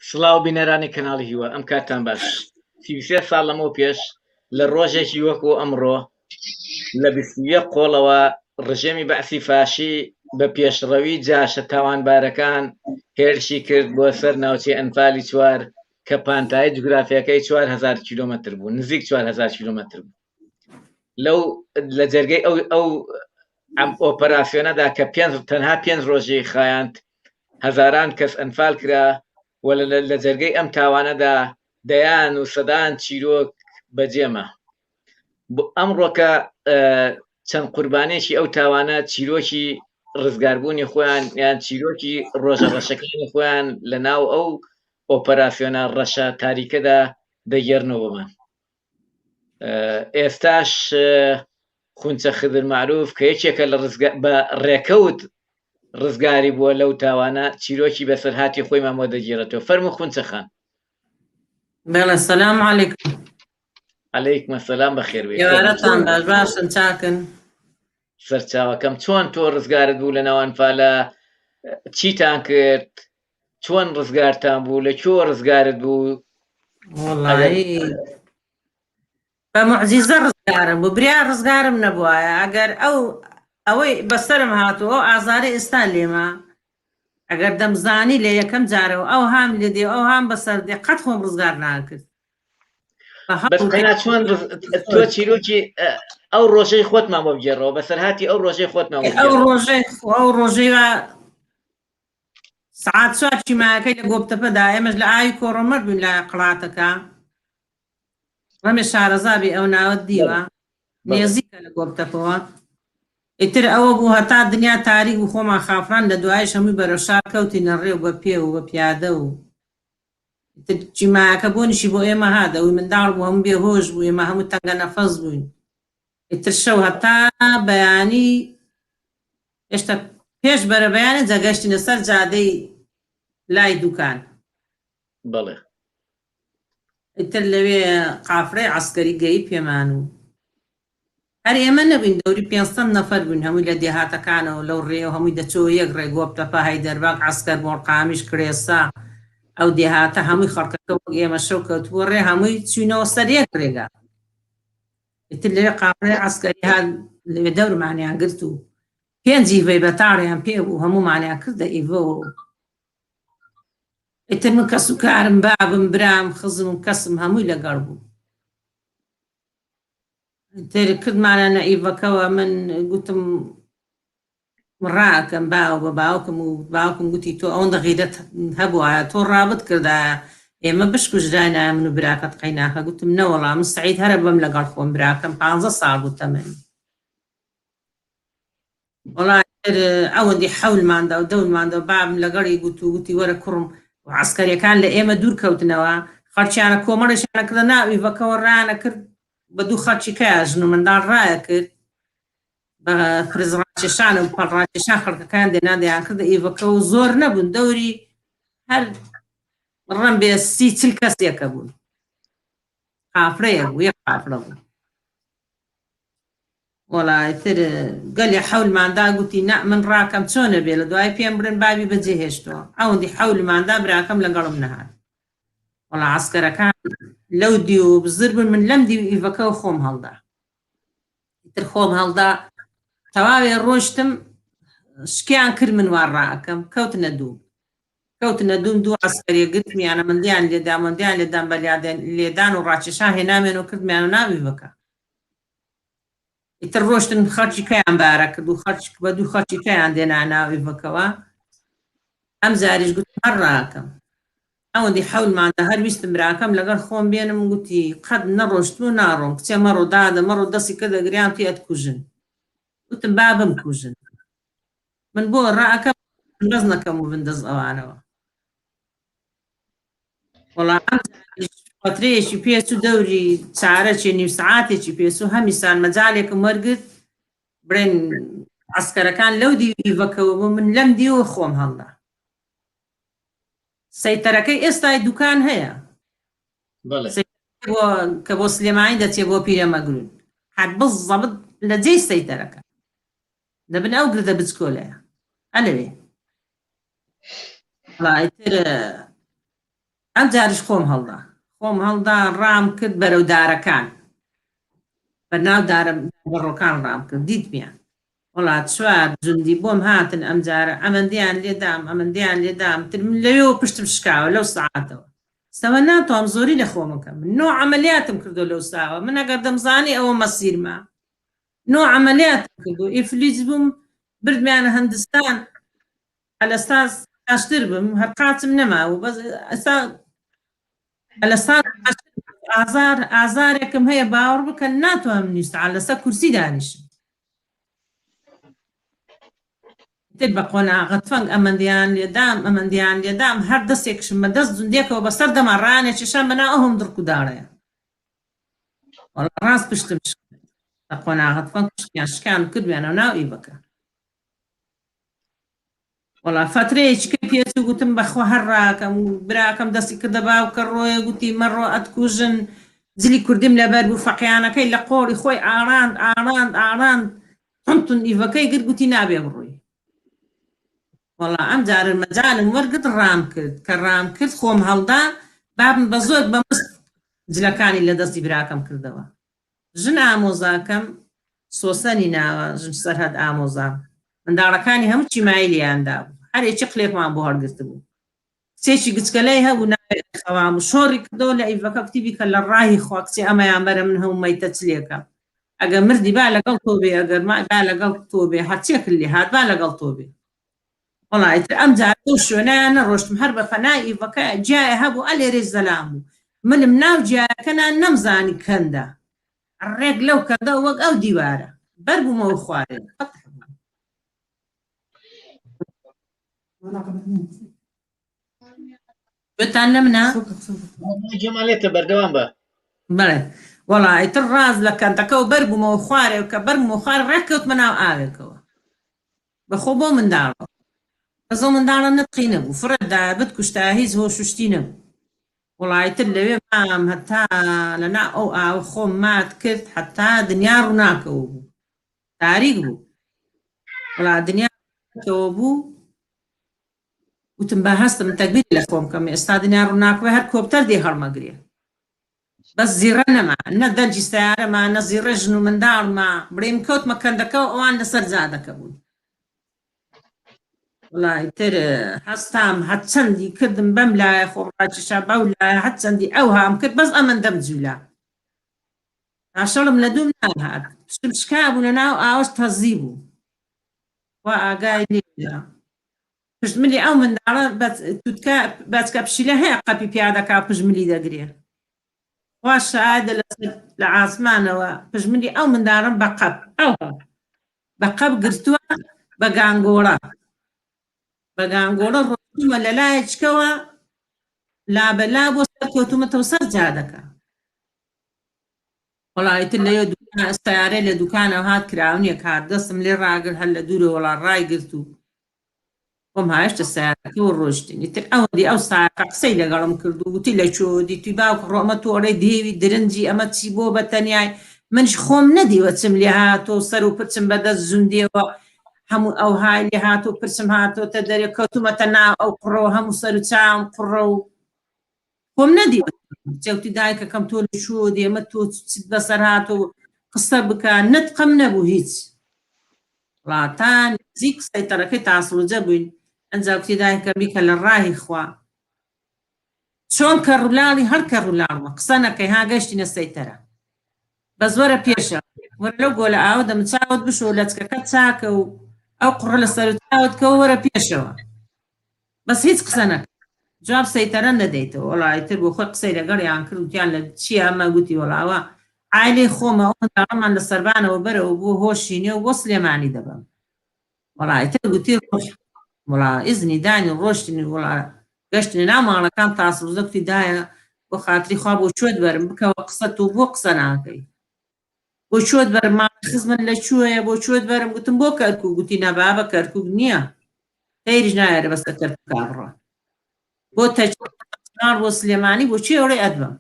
سڵاو بینەرانی کەناڵی هیوە ئەم کاتان باش 33 ساڵ لەمەوە پێش لە ڕۆژێکی وەکو ئەمڕۆ لە 21 قۆڵەوە ڕژێمی بەعسی فاشی بە پێشڕەوی جاشە تاوانبارەکان هێرشی کرد بۆ سەر ناوچەی ئەنفالی چوار کە پانتای جوگرافیەکەی 4000 کیلۆمەتر بوو، نزیک 4000 کیلۆمەتر بوو. لەو لە جەرگەی ئەو ئەم ئۆپەراسیۆنەدا کە تەنها 5 ڕۆژی خایاند هەزاران کەس ئەنفال کرا و لە جەرگەی ئەم تاوانەدا دەیان و سەدان چیرۆک بەجێمە. ئەمڕۆکە چەند قوربانێکی ئەو تاوانە چیرۆکی ڕزگاربوونی خۆیان یان چیرۆکی ڕۆژە ڕەشەکانی خۆیان لە ناو ئەو ئۆپەراسیۆنە ڕەشە تاریکەدا دەگەڕنەوەمان. ئێستاش خونچە خدر معروف کە یەکێکە بە ڕێکەوت ڕزگاری بووە لەو تاوانە چیرۆکی بەسەرهاتی خۆی مامۆ دەگیرێتەوە. فەرموو خونچە خان. بەڵێ سەلام عەلەیکم. عەلەیکم ئەسەلام، بەخێر بێت. یارەتان باش باشن چاکن. سەرچاوەکەم چۆن تۆ ڕزگارت بوو لە ناو ئەنفالە؟ چیتان کرد؟ چۆن ڕزگارتان بوو؟ لە کۆ ڕزگارت بوو؟ وەڵی بە موعجیزە ڕزگارم بوو، بریا ڕزگارم نەبووایە. ئەگەر ئەوەی بەسەرم هاتووە ئەو ئازاری ئێستا لێمە، ئەگەر دەمزانی لێ یەکەم جارەوە ئەو هام لێ دێ ئەو هام بەسەر دێ قەت خۆم ڕزگار ناکرد. بەسقینا چۆن تۆ چیرۆکی ئەو ڕۆژەی خۆت مامۆ بگێڕەوە، بەسەرهاتی ئەو ڕۆژەی خۆت مامۆ ئەو ڕۆژەیە سعات چوارکی مایەکەی لە گۆبتەپەدا ئێمەش لە ئاوی کۆڕەمەرد بووین لە قڵاتەکە. ڕەمێ شارەزابی ئەو ناوت دیوە نێزیکە لە گۆبتەپەوە. ئیتر ئەوە بوو هەتا دنیا تاریک و خۆمان خافران لە دوایش هەمووی بەرەو شار کەوتینە ڕێ و بە پێ و بە پیادە و چیمایەکە بۆنیشی بۆ ئێمە هادەوەی منداڵ بوو هەموو بێهۆش بوو، ئێمە هەموو تەنگە نەفەس بووین. ئیتر شەو هەتا بەیانی هێشتا پێش بەرە بەیانی جەگەشتینە سەر جادەی لای دوکان. بەڵێ ئیتر لەوێ قافرەی عەسکەری گەی پێمان و هەر ئێمە نەبووین، دەوری 500 نەفەر بووین هەمووی لە دێهاتەکانەوە لەو ڕێەوە هەمووی دەچەوە یەک ڕێ گۆبتەپە هەیدەرباگ عەسکەر مۆڵقامیش کرێسا ئەو دێهاتە هەمووی خەڵکەکە وەک ئێمە شەو کەوتووە ڕێ هەمووی چوینەوە سەر یەک ڕێگا. ئیتر لەوێ قافرەی عەسکەری هات لەوێ دەورمانیان گرت و 5 ئیڤەی بەتاڵیان پێ بوو هەموومانیان کردە ئیڤەوە. ئیتر من کەس و کارم بابم برام خزم و کەسم هەمووی لەگەڵ بوو. ئیتر کردمانە نە ئیڤەکەوە. من گوتم ڕاکەم باو بە باوکم و باوکم گوتی تۆ ئەوەندە غیرەت هەبووایە تۆ ڕابت کردایە ئێمە بشکوژدانایە من و براکەت قەیناکە. گوتم نەوەڵا من سەعید هەرە بەم لەگەڵ خۆم براکەم 15 ساڵ بوو تەمەنی. وەڵا ئەوەندی حەولماندا و دەورماندا و بابم لەگەڵی گوتی وەرە کوڕم و عەسکەریەکان لە ئێمە دوور کەوتنەوە خەڵکیانە کۆمەڵێکیانە کردە ناو ئیڤەکەوە ڕانە کرد بە دوو خەڵکی کایە ژن و منداڵ ڕایە کرد بە فرزڕاکێشان و پەڵڕاکێشان خەڵکەکان دێنان کردە ئیڤەکە و زۆر نەبوون، دەوری هەر ڕەم بێ 30-40 کەسێکە بوون. قافرەیە بوو، یەک قافرە بوو. وەڵا ئیتر گەلی حەولماندا گوتی نا من ڕاکەم چۆنە بێ لە دوای پێم برن بابی بەجێهێشتەوە. ئەوەندی حەولماندا براکەم لەگەڵم نەهات. وەڵا عەسکەرەکان لەو دی و بزر بوون، من لەم دی ئیڤەکەوە خۆم هەڵدا. ئیتر خۆم هەڵدا تەواوێ ڕۆشتم شکیان کرد من وا ڕاکەم کەوتنە دووم دوو عەسکەریە گرتمیانە مندیان لێدان بە لێدان و ڕاکێشان هێنامێنەوە کردمیانە ناو ئیڤەکە. ئیتر ڕۆشتن خەڵکی کەیان بارە کرد و بە دوو خەڵکی کەیان دێنا ناو ئیڤەکەوە. ئەم زاریش گوتم هەر ڕاکەم. ئەوەندی حەولماندا هەر ویستم براکەم لەگەڵ خۆم بێنم گوتی قەت نەڕۆشتم و ناڕۆم کچێ مەڕۆ دادە مەڕۆ دەستی کردە گریان توی ئەتکوژن. گوتم بابم کوژن من بۆ ڕاکەم بەز نەکەم و بندەز ئەوانەوە. وەڵا ئەم فترەیەکی پێچ و دەوری چارەکی نیو سعاتێکی پێچ و هەمیسان مەجالێکم وەرگرت بڵێن عەسکەرەکان لەو دی ئیڤەکەوە بوو، من لەم دیوە خۆم هەڵدا. سەیتەرەکەی ئێستای دوکان هەیە کە بۆ سلێمانی دەچێ بۆ پیرەمەگرون حەد بزەبت لە جێی سەیتەرەکە دەبن ئەو گردە بچکۆلەیە ئەلەوێ. ئیتر ئەم جاریش خۆم هەڵدا ڕام کرد بەرەو دارەکان بەناو بەڕۆکان ڕام کرد دیتمیان وڵات چوار جوندی بۆم هاتن ئەم جارە ئەمەندیان لێدام تر من لەوێ پشتم شکاوە لەو سعاتەوە سەوە ناتوام زۆری لە خۆمەکەم نۆ عملیاتم کردو لەو ساوە من ئەگەر دەمزانی ئەوە مەسیرمە نۆ عملیاتم کردو ئیفلیج بووم بردمیانە هەندستان ئەلەستاس ئاشتر بم هەر قاچم نەماوە بەس ئەستا ئەلەستان ئازارێکم هەیە باوەڕ بکەن ناتوانم نیستعال لەسەر کورسی دانیشم تر بە قۆناغت فەنگ ئەمەندیان لێدام هەر دەستێکشم بە دەست جوندێکەوە بەسەر دەما ڕانێکیشان بەنا ئەوم دڕکوداڕەیە ڕاست پشتم بە قۆناغت فەنگ شکان کردوێنەوە ناو ئیبەکە وڵا فترەیەکی پێچوو گوتم بەخوا هەر ڕاکەم و براکەم دەستی کردە باوکە ڕۆیە گوتی مەڕۆ ئەتکوژن جلی کوردیم لەبەر بوو فەقییانەکەی لە قۆڵی خۆی ئاڕاند تون ئیڤەکەی گرت گوتی نابێ بڕووی وەڵا ئەم جارە مەجانم وەرگرت ڕام کرد کە ڕام کرد خۆم هەڵدا بابم بە زۆر بە مست جلەکانی لە دەستی براکەم کردەوە ژن ئامۆزاکەم سۆسەنی ناوە ژن سەرهەد ئامۆزام منداڵەکانی هەموو چیمایلیاندا بوو هەرێکی قلێپمان بۆ هەڵگرت بوو کچێکی گچکەلەی هەبوو ناوێتەوام و شۆڕی کردەوە لە ئیڤەکە کتیبی کە لە ڕاهی خوا کچێ ئەمەیان بەرە من هەموو مەیتە چلێکە ئەگەر مردی با لەگەڵ تۆ بێ ئەگەر با لەگەڵ تۆ بێ هەرچێکت لێ هات با لەگەڵ تۆ بێ وەڵی تر ئەم جار و شوێنیان نەڕۆشتم هەر بە فەنای ئیڤەکە جیایە هەبوو ئەلێرێ زەلام بوو منم ناو جیایەکەنان نەمزانی کەندە ڕێک لەو کەندە وەک ئەو دیوارە بەر بوومەوە خوارێ بتان لەمنا جەمالێتە بەردەوام بە بەڵێ وەڵی تر ڕاز لە کەندەکە و بەر بوومەوە خوارێ کە بەرمەوە خوار ڕێککەوتمە ناو ئاوێکەوە بەخۆ بۆ منداڵەوە بەزۆ منداڵە نەتقی نەبوو فرەتدا بتکوشتا هیچ هۆشوشتی نەبوو وڵی تر لەوێ مام هەتا لەنا ئەو ئاوە خۆم مات کرد حتا دنیا ڕووناکەوە بوو تاریک بوو وڵا دنیا بوو وتم بە هەستم تەکبیر لە خۆم کەم ئێستا دنیا ڕووناکەوە هەر کۆپتەر دێ هەڵمەگرێ بەس زیڕە نەما نە دەرجی سیارەما نە زیڕە ژن و منداڵما بڵێم کەوتمە کەندەکەەوە ئەوان لەسەر جادەکە بوون وڵی تر هەستام هەت چەندی کردم بەم لایە خۆڕاکیشا بەو لایە هەت چەندی ئەو هام کرد بەس ئەمەندەم جوولا عاشەڵم لە دووم ناهات پشتم شکا بوو لە ناو ئاوەش تەزی بوو وا ئاگای لێدا پژملی ئەو منداڵە بەچکە پشیلە هەیە قەپی پیادەکە پژملی دەگرێ وا شایدە لە ئاسمانەوە پژملی ئەو منداڵم بە قەپ گرتووە بە گانگۆڵە ڕۆژمە لە لایەکەوە لابەلا بۆ سەرکەوتومەتەوە سەر جادەکە وەڵایتر لەوێ سیارەی لە دوکانە هات کراونیە کار دەستم لێ ڕاگر هەر لە دوورە وەڵا ڕای گرت و خۆم هاشتە سیارەکە و ڕۆشتنی تر ئەوەندی ئەو ساعەکە قسەی لەگەڵم کرد و گوتی لە چۆ دیتی باوکە ڕۆمە تۆڕێ دێوی درنجی ئەمە چی بۆ بەتەنیای منش خۆم نەدیوە چم لێ هاتۆ سەر و پرچم بەدەست زوندێەوە هەموو ئەو های لێ هاتۆ پرچم هاتۆتە دەرێ کەوتومەتە ناو ئەو قڕەوە هەموو سەر و چاوم قڕە و خۆم نەدیوە جەوتی دایکەکەم تۆ لە شۆ دێمە تۆ چیت بەسەر هاتۆ قسە بکە نەتقەم نەبوو هیچ ڕاتان زیک سەیتەرەکەی تاسڵجە بووین ئەنجاوتی دایکە بیکە لە ڕاهی خوا چۆن کە ڕوولاڵی هەر کە ڕوولاڵمە قسە نەکەی ها گەشتینە سەیتەرە بە زۆرە پێشە وەرە لەو گۆلە ئاوە دەمچاوت بشۆ لەچکەکە چاکە و ئەو قڕە لە سەر چاوت کە وەرە پێشەوە بەس هیچ قسە نەکە جواب سەیتەرە نەدەیتەوە وەڵایتر بۆ خۆی قسەی لەگەڵیان کرد وتیان لە چی ئەمە گوتی وەڵاوە عایلەی خۆمە ئەو منداڵەمان لە سەربانەوە بەرەوە بۆ هۆشینێ و بۆ سلێمانی دەبم وەڵایتر گوتی وڵا ئیزنی دانی ڕۆشتنی وڵا گەشتنی ناو ماڵەکان تاسڵجە گوتی دایە بۆ خاتری خوا بۆ چۆت بەرم بکەوە قسە تۆ بۆ قسە ناکەی بۆ چۆت بەرم خزمت لە کوێیە بۆ چۆت بەرم گوتم بۆ کەرکوو گوتی نەبابە کەرکوو نییە تەیریش نایەرە بەستە کەرکوو بڕە بۆ تەجار بۆ سلێمانی بۆ چی ئەوڕێ ئەدبم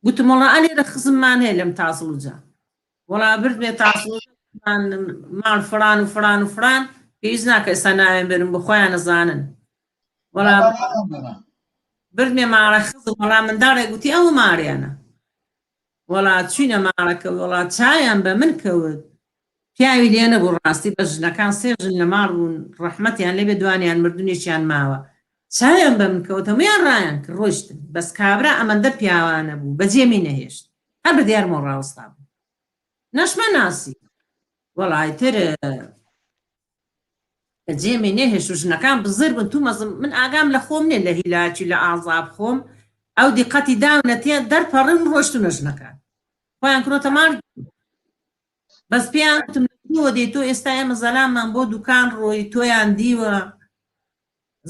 گوتم وڵا ئەلێرە خزممان هەیە لەم تاسڵجە وڵا برد بێ تاسڵ ماڵ فڵان و فڵان و فڵان پێویست ناکە ئێستا ناوێن بێرم بۆ خۆیان نەزانن وەڵا بردمێ ماڵە خزم وەڵا منداڵێک گوتی ئەو ماریانە وەڵا چوینە ماڵەکە وەڵا چایان بە من کەوت پیاوی لێ نەبوو ڕاستی بە ژنەکان سێژن لە ماڵ بوون ڕەحمەتیان لێبێ دوانیان مردونێکیان ماوە چایان بە من کەوت هەمویان ڕایان کرد ڕۆیشتن بەس کابرا ئەمەندە پیاوانە بوو بەجێمی نەهێشت هەر بە دیارمەوە ڕاوەستا بوو نەشمە ناسی وەڵای تر بەجێمی نەهێشت و ژنەکان بزر بن تو مەزم من ئاگام لە خۆم نێ لە هیلاکی لە ئازاب خۆم ئەو دیقەتی داونە تێ دەرپەڕن ڕۆشتونە ژنەکان خۆیان کرۆتە مار بەس پێیان وتم تۆ دێ تۆ ئێستا ئێمە زەلاممان بۆ دوکان ڕۆی تۆیان دیوە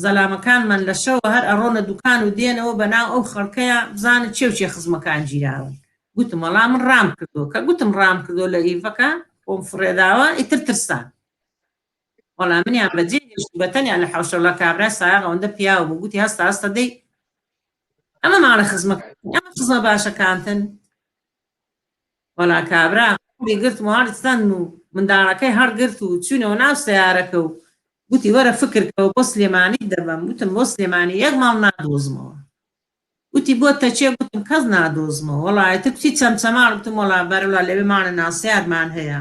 زەلامەکانمان لە شەوە هەر ئەڕۆنە دوکان و دێنەوە بەناو ئەو خەڵکەیە بزانت چێوچێ خزمەکان گیراون گوتم وەڵام من ڕام کردو کە گوتم ڕام کردو لە ئیڤەکە خۆم فڕێداوە ئیتر ترسان وەڵام منیان بەجێ هێشت بەتەنیان لە حەوشە لە کابرا سایاغ ئەوەندە پیاوە بوو گوتی هەستا هەستە دەی ئەمە ماڵە خزمەکان ئەمە خزمە باشەکانتن وەڵا کابرا گرتم و هەرستان و منداڵەکەی هەرگرت و چوونەوە ناو سیارەکە و گوتی وەرە فکرکەوە بۆ سلێمانی دەبم گوتم بۆ سلێمانی یەک ماڵ نادۆزمەوە گوتی بۆ تەچێ گوتم کەس نادۆزمەوە وەڵایەتە کوتی چەمچەماڵ گوتم وەڵا بەرەوڵا لەوێ ماڵە ناسیارمان هەیە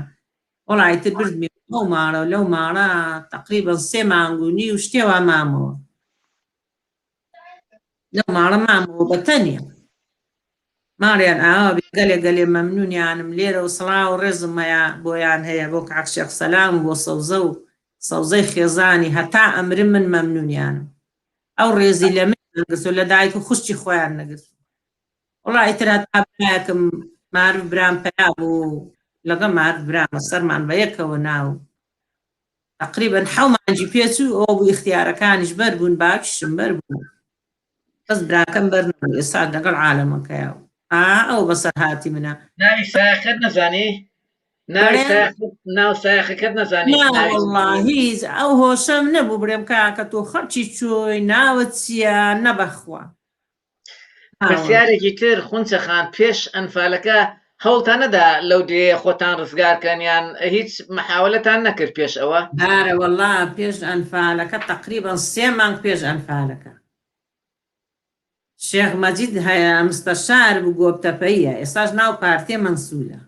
وەڵایەتە بردمی ئەو ماڵە لەو ماڵە تەقریبەن 3 مانگ و نی و شتێوا مامەوە لەو ماڵە مامەوە بەتەنیە ماڵیان ئاوا گەلێ مەمنونیانم لێرە و سڵاو و ڕێزم هەیە بۆیان هەیە بۆ کاک شێخ سەلام بۆ سەوزە و سەوزەی خێزانی هەتا ئەمرم من مەمنونیانم ئەو ڕێزی لە من نەگرت و لە دایک و خوشتی خۆیان نەگرت وەڵای تر هەتا برایەکم معروف برام پیا بوو لەگەڵ معروف برامە سەرمان بە یەکەوە ناو تقریبا 7 مانگی پێچوو ئەوە بوو اختیارەکانیش بەربوون باوکیشم بەربوو بەس براکەم بەرنەبوو ئێستا لەگەڵ عالەمەکەیەوە ئەو بەسەر هاتی منە ناوی سایەخەت نەزانی ناو سایەخەکەت نەزانی وەڵڵا هیچ ئەو هۆشەم نەبوو برێم کاکە تۆ خەڵکی چۆی ناوت چییە نەبەخوا پرسیارێکی تر خونچەخان پێش ئەنفالەکە هەوڵتان نەدا لەو دێ خۆتان ڕزگارکەنیان هیچ محاولەتان نەکرد پێش ئەوە دارە وەڵڵا پێش ئەنفالەکە تقریبا 3 مانگ پێش ئەنفالەکە شێخ مەجید هەیە مستەشار بوو گۆبتەپەیە ئێستاش ناو پارتێ مەنسوولە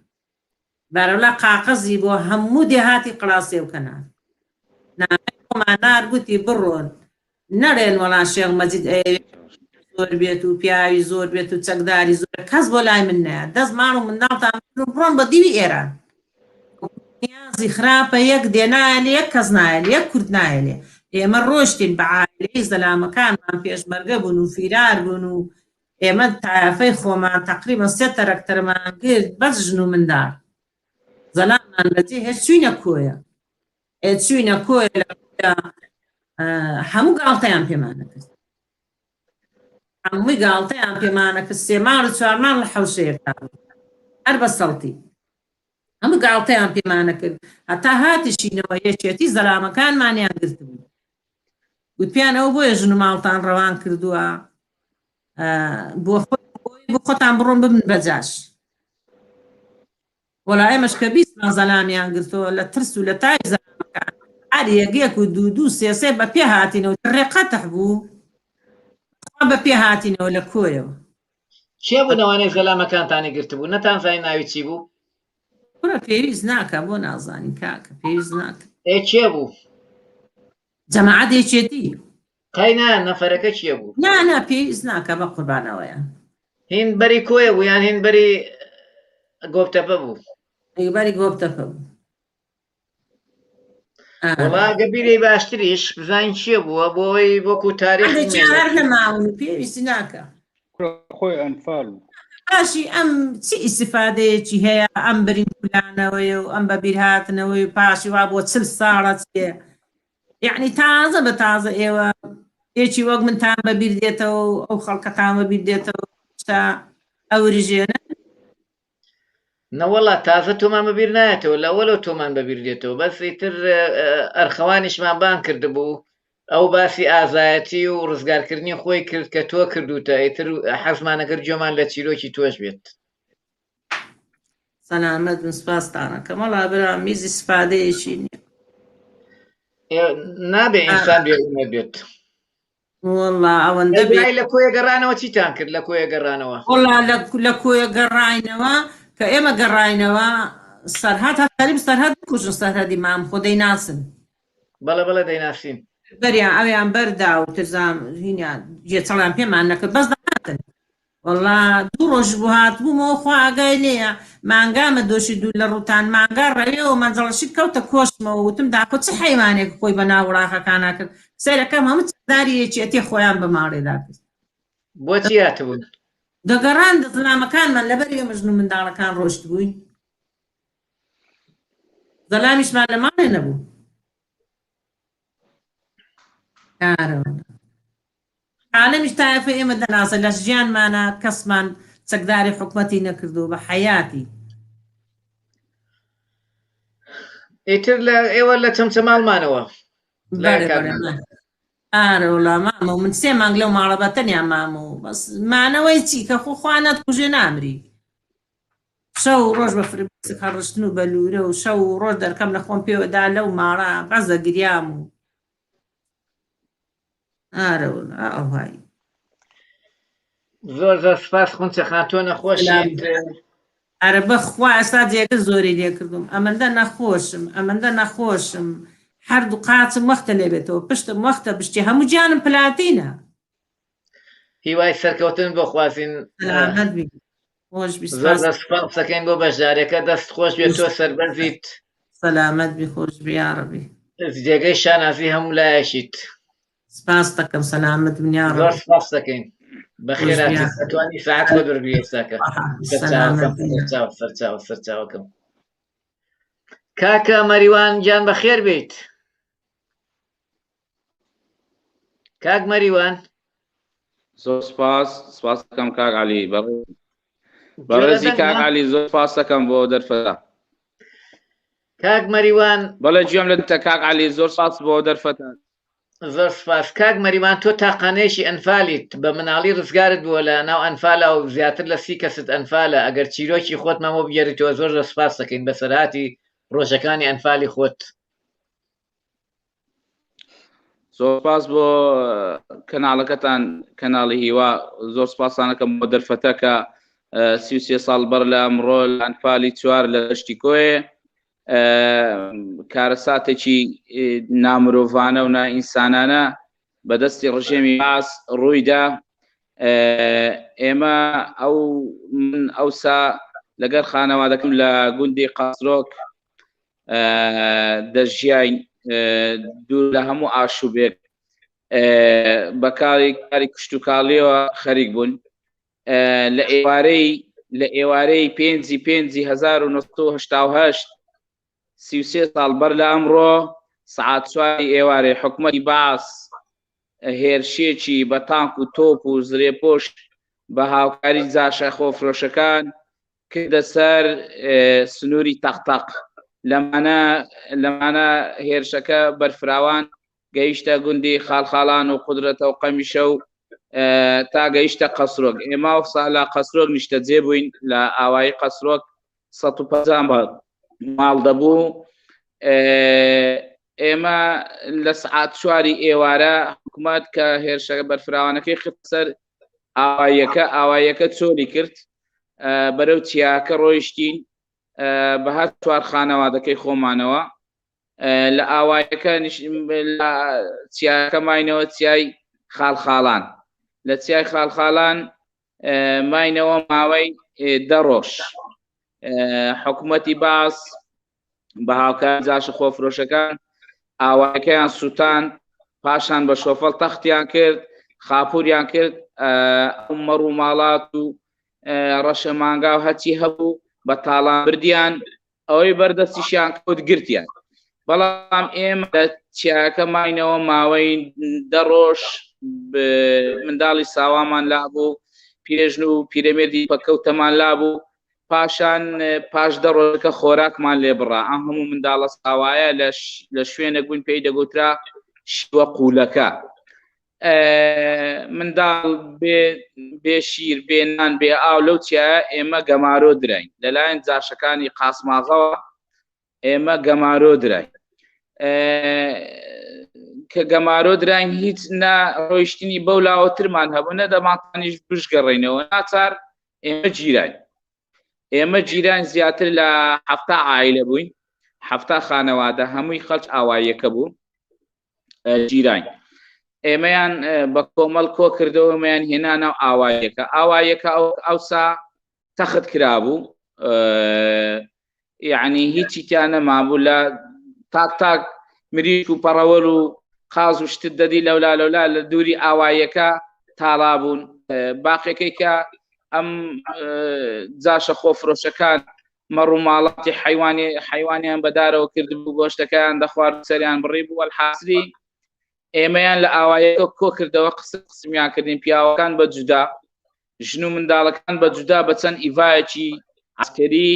بەرەولا قاقەزی بۆ هەموو دێهاتی قڵاسێ و کەنار نامەکۆمانار گوتی بڕۆن نەڕێن وەڵا شێخ مەجید زۆر بێت و پیاوی زۆر بێت و چەکداری زۆر کەس بۆ لای من نایە دەست ماڵ و منداڵتان بڕۆن بە دیوی ئێران نیازی خراپە یەک دێ نایە یەک کەس نایە یەک کورد نایە لێ ئێمە ڕۆشتین بە عائیلەی زەلامەکانمان پێشمەرگە بوون و فیرار بوون و ئێمە تایافەی خۆمان تقریبا 3 تەرەکتەرمان کرد بەس ژن و منداڵ زەلامان بەجێ هێش چوینە کۆیە چوینە کۆیە هەموو گاڵتەیان پێمانە کرد هەمووی گاڵتەیان پێمانە کرد 3 ماڵ و 4 ماڵ لە حەوشەیەکان هەر بە سەڵتی هەموو گاڵتەیان پێمانە کرد هەتا هاتیشینەوە یەکێتی زەلامەکانمانیان گرت بوو گوتپیان ئەو بۆیە ژن و ماڵتان ڕەوان کردووە بۆ خۆتان بڕۆن ببن بەجاش وەڵا ئێمەش کە بیستمان زەلامیان گرتەوە لە ترس و لە تای زەلامەکان هەر یەکێک و دوو سێ بە پێ هاتینەوە ڕێقەتەح بوو بە پێ هاتینەوە لە کۆیەوە چێ بوونەوانەی زەلامەکانتانی گرتبوو نەتان زای ناوی چی بوو کوڕە پێویست ناکە بۆ نازانین کاکە پێویست ناکە چێ بوو جەماعەت یەکێتی قاینا نەفەرەکە چیە بوو نا پێویست ناکە بە قوربانەوەیان هین بەری کۆیە بوو یان هین بەری گۆبتەپە بوو بەری گۆبتەپە بوو وەڵا گەبیرەی باشتریش بزانین چیە بووە بۆی وەکو تاریخ نەماون پێویستی ناکە خۆی ئەنفال پاشی ئەم چی ئیسیفادەیەکی هەیە ئەم برین پولانەوەی و ئەم بە بیرهاتنەوەی پاشی وا بۆ 40 ساڵە چێ یعنی تازە بە تازە ئێوە هێچی وەک منتان بەبیر دێتەوە و ئەو خەڵکەتان بەبیر دێتەوە تا ئەوریژێنە نەوەڵا تازە تۆمان بەبیر نایەتەوە لەوەلەوە تۆمان بەبیر دێتەوە بەس ئیتر ئەرخەوانیشمان بان کردبوو ئەو باسی ئازایەتی و ڕزگارکردنی خۆی کرد کە تۆ کردوتە ئیتر حەزمانەکرد جۆمان لە چیرۆکی تۆش بێت سەلامەت من سپاستانە کەمەڵا برا میزی سپادەیەکی نییە نابێ ئینسان بێ بێت والله ئەوەندە بێ لە کۆیە گەڕانەوە چیتان کرد لە کۆیە گەڕانەوە والله لە کۆیە گەڕاینەوە کە ئێمە گەڕاینەوە سەرهات هەتاریب سەرهەت کوژن سەرهەدی مام خۆدەی ناسن بەڵێ دەیناسین بەریان ئەویان بەردا و ترزام هینیان جێچەڵیان پێمان نەکرد بەس دەهاتن والله 2 ڕۆژ بوو هاتبوومەوە خوا ئاگای لێیە مانگامە دۆشی دوو لە ڕووتان مانگا ڕەوێەوە مەنجەڵەشیت کەوتە کۆشتمەوە وتم داکۆ چ حەیوانێک خۆی بە ناو ڕاخەکانە کرد سەرەکەم هەموو چەداریەکی ئەتێ خۆیان بە ماڵێدا کرد بۆچی هاتبوون دەگەڕان دەزلامەکانمان لەبەر ئێمەژن و منداڵەکان ڕۆشت بووین زەلامیشمان لەمانێ نەبوو عالەمیش تایفە ئێمە دەناسە لە ژیانمانە کەسمان چەکداری حکومەتی نەکردو بە حەیاتی ئیتر لە ئێوە لە چەمچەماڵمانەوە ئارە وڵا مامە من 3 مانگ لەو ماڵە بەتەنیان مام و بەس مانەوەی چی کە خوخوانەت کوژێ نامری شەو ڕۆژ بە فرمێسک هەڕشتن و بەلوورە و شەو ڕۆژ دەرکەم لە خۆم پێوەدا لەو ماڵە بەزە گریام و ئارە وڵا ئەوهای زۆر سپاس خونچە خاتۆ نەخۆشیت ئارە بەخوا ئێستا جێگە زۆری لێ کردوم ئەمەندە نەخۆشم هەردوو قاچم وەختە لێبێتەوە پشتم وەختە پشتی هەموو گیانم پلاتینە هیوای سەرکەوتن بۆ خوازین سەکەین بۆ بەشدارەکە دەست خۆش بێت تۆ سەربەرزیت سەلامەت بی خۆش بیاڕەبی جێگەی شانازی هەموو لایەشیت سپاس دەکەم سەلامەت بنیاڕ زۆر سپاس دەکەین بەخێراتی ئەتوانی ساعت بەدوربی ئێستاکە سەرچاوەکەم کاکە مەریوان گیان بەخێر بیت کاک مەریوان زۆر سپاس دەکەم کاک عەلی بەڕێزی کاک عەلی زۆر سپاس دەکەم بۆ دەرفەتە کاک مەریوان بەڵێ گوێم لە کاک عەلی زۆر سپاس بۆ دەرفەتە زۆر سپاس کاک مەریوان تۆ تاقانەیەشی ئەنفالیت بە مناڵی ڕزگارت بووە لە ناو ئەنفالە و زیاتر لە 30 کەست ئەنفالە ئەگەر چیرۆکی خۆتمەوە بگێریتەوە زۆر سپاس دەکەین بە سەرهاتی ڕۆژەکانی ئەنفالی خۆت زۆر سپاس بۆ کەناڵەکەتان کەناڵی هیوا زۆر سپاسانەکەم بۆ دەرفەتە کە 33 ساڵ بەر لە ئەمڕۆ لە ئەنفالی 4 لە دەشتی کۆیە کارەساتێکی نامرۆڤانە و نائینسانانە بەدەستی ڕژێمی باس ڕوویدا ئێمە من ئەوسا لەگەر خانەوادەکەم لە گوندی قاسرۆک دەژیاین دوور لە هەموو ئاشوبێک بەکاری کاری کشت و کاڵیەوە خەریک بوون لە ئێوارەی 5/5/1970 33 ساڵ بەر لە ئەمڕۆ سعات 4 ئێوارەی حکومەتی باس هێرشێکی بە تانک و تۆپ و زرێپۆش بە هاوکاری جاشە خۆفرۆشەکان کردە سەر سنووری تەقتەق لەمانە هێرشەکە بەرفراوان گەیشتە گوندی خاڵخاڵان و قودرەتە و قەمیشە و تا گەیشتە قەسرۆک ئێمە وەسا لە قەسرۆک نیشتە جێ بووین لە ئاوایی قەسرۆک 150 ماڵ دەبوو ئێمە لە سعات 4 ئێوارە حکومەت کە هێرشەکە بەرفراوانەکەی خست سەر ئاواییەکە چۆلی کرد بەرەو چیاکە ڕۆیشتین بە هەر 4 خانەوادەکەی خۆمانەوە لە ئاوایەکە چیاکە ماینەوە چیای خاڵخاڵان لە چیای خاڵخاڵان ماینەوە ماوەی 10 ڕۆژ حکومەتی باس بە هاوکاری جاشە خۆفرۆشەکان ئاوایەکەیان سووتان پاشان بە شۆفەڵ تەختیان کرد خاپوریان کرد ئەو مەڕ و ماڵات و ڕەشە مانگا و هەچی هەبوو بە تاڵان بردیان ئەوەی بەردەستیشیان کەوت گرتیان بەڵام ئێمە لە چیاکە ماینەوە ماوەی 10 ڕۆژ منداڵی ساوامان لابوو پیرێژن و پیرەمێردی پەکەوتەمان لابوو پاشان پاش 10 ڕۆژەکە خۆراکمان لێ بڕا ئەم هەموو منداڵە ساوایە لە شوێنە گوون پێی دەگوترا شیوە قوولەکە منداڵ بێ شیر بێ نان بێ ئاو لەو چیایە ئێمە گەمارۆ دراین لەلایەن جاشەکانی قاسماغەوە ئێمە گەمارۆ دراین کە گەمارۆ دراین هیچ ڕۆیشتنی بەولاوەترمان هەبوو نەدەماتانیش بشگەڕێنەوە ناچار ئێمە جیران زیاتر لە 7 عائلە بووین 7 خانەوادە هەمووی خەڵک ئاواییەکە بوو جیران ئێمەیان بە کۆمەڵ کۆ کردەوە ئێمەیان هێنا ناو ئاواییەکە ئەوسا تەخت کرابوو یعنی هیچی تیان نەمابوو لە تاک مریش و پەڕەوەل و قاز و شتت دەدی لەولا لە دووری ئاواییەکە تاڵابوون باقیەکەی کە ئەم جاشە خۆفرۆشەکان مەڕووماڵاتی حیوانیان بەدارەوە کردبوو گۆشتەکەیان دەخوارد سەریان بڕی بوو وەلحاسری ئێمەیان لە ئاواییەکە کۆ کردەوە قسمیان کردین پیاوەکان بە جودا ژن و منداڵەکان بە جودا بە چەند ئیڤایەکی عسکەری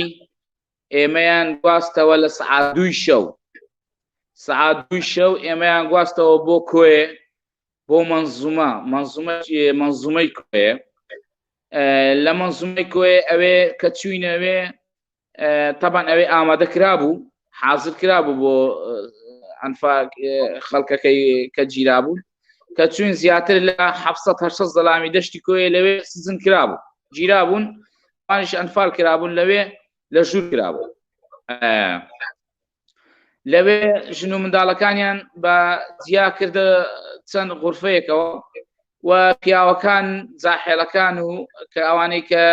ئێمەیان گواستەوە لە سەعات 2 شەو سەعات 2 شەو ئێمەیان گواستەوە بۆ کۆیە بۆ منزومەی کۆیە لە منزومەی کۆیە ئەوێ کە چوینەوێ تەبان ئەوێ ئامادە کرابوو حازر کرابوو بۆ ئەنفاق خەڵکەکەی کە گیرابوون کە چوین زیاتر لە 700 دەڵامی دەشتی کۆیە لەوێ سزن کرابوو گیرابوون وانیش ئەنفال کرابوون لەوێ لە ژوور کرابوو لەوێ ژن و منداڵەکانیان بە جیا کردە چەند غورفەیەکەوە و پیاوەکان جاحێڵەکان و کە ئەوانەی کە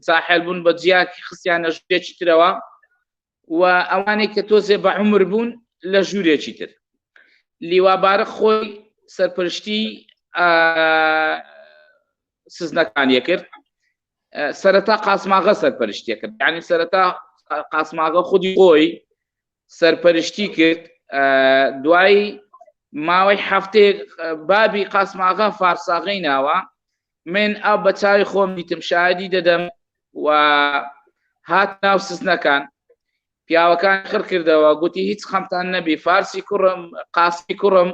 جاحێل بوون بە جیاکی خستیانە ژوورێکی ترەوە و ئەوانەی کە تۆزێ بە عومر بوون لە ژوورێکی تر لیوابارە خۆی سەرپەرشتی سزنەکانیە کرد سەرەتا قاسماغە سەرپەرشتیە کرد یعنی سەرەتا قاسماغە خودی خۆی سەرپەرشتی کرد دوای ماوەی هەفتەیەک بابی قاسماغا فارساغەی ناوە من ئەو بە چاوی خۆم دیتم شایدی دەدەم و هات ناو سزنەکان پیاوەکان خڕ کردەوە گوتی هیچ خەمتان نەبی فارسی کوڕم قاسی کوڕم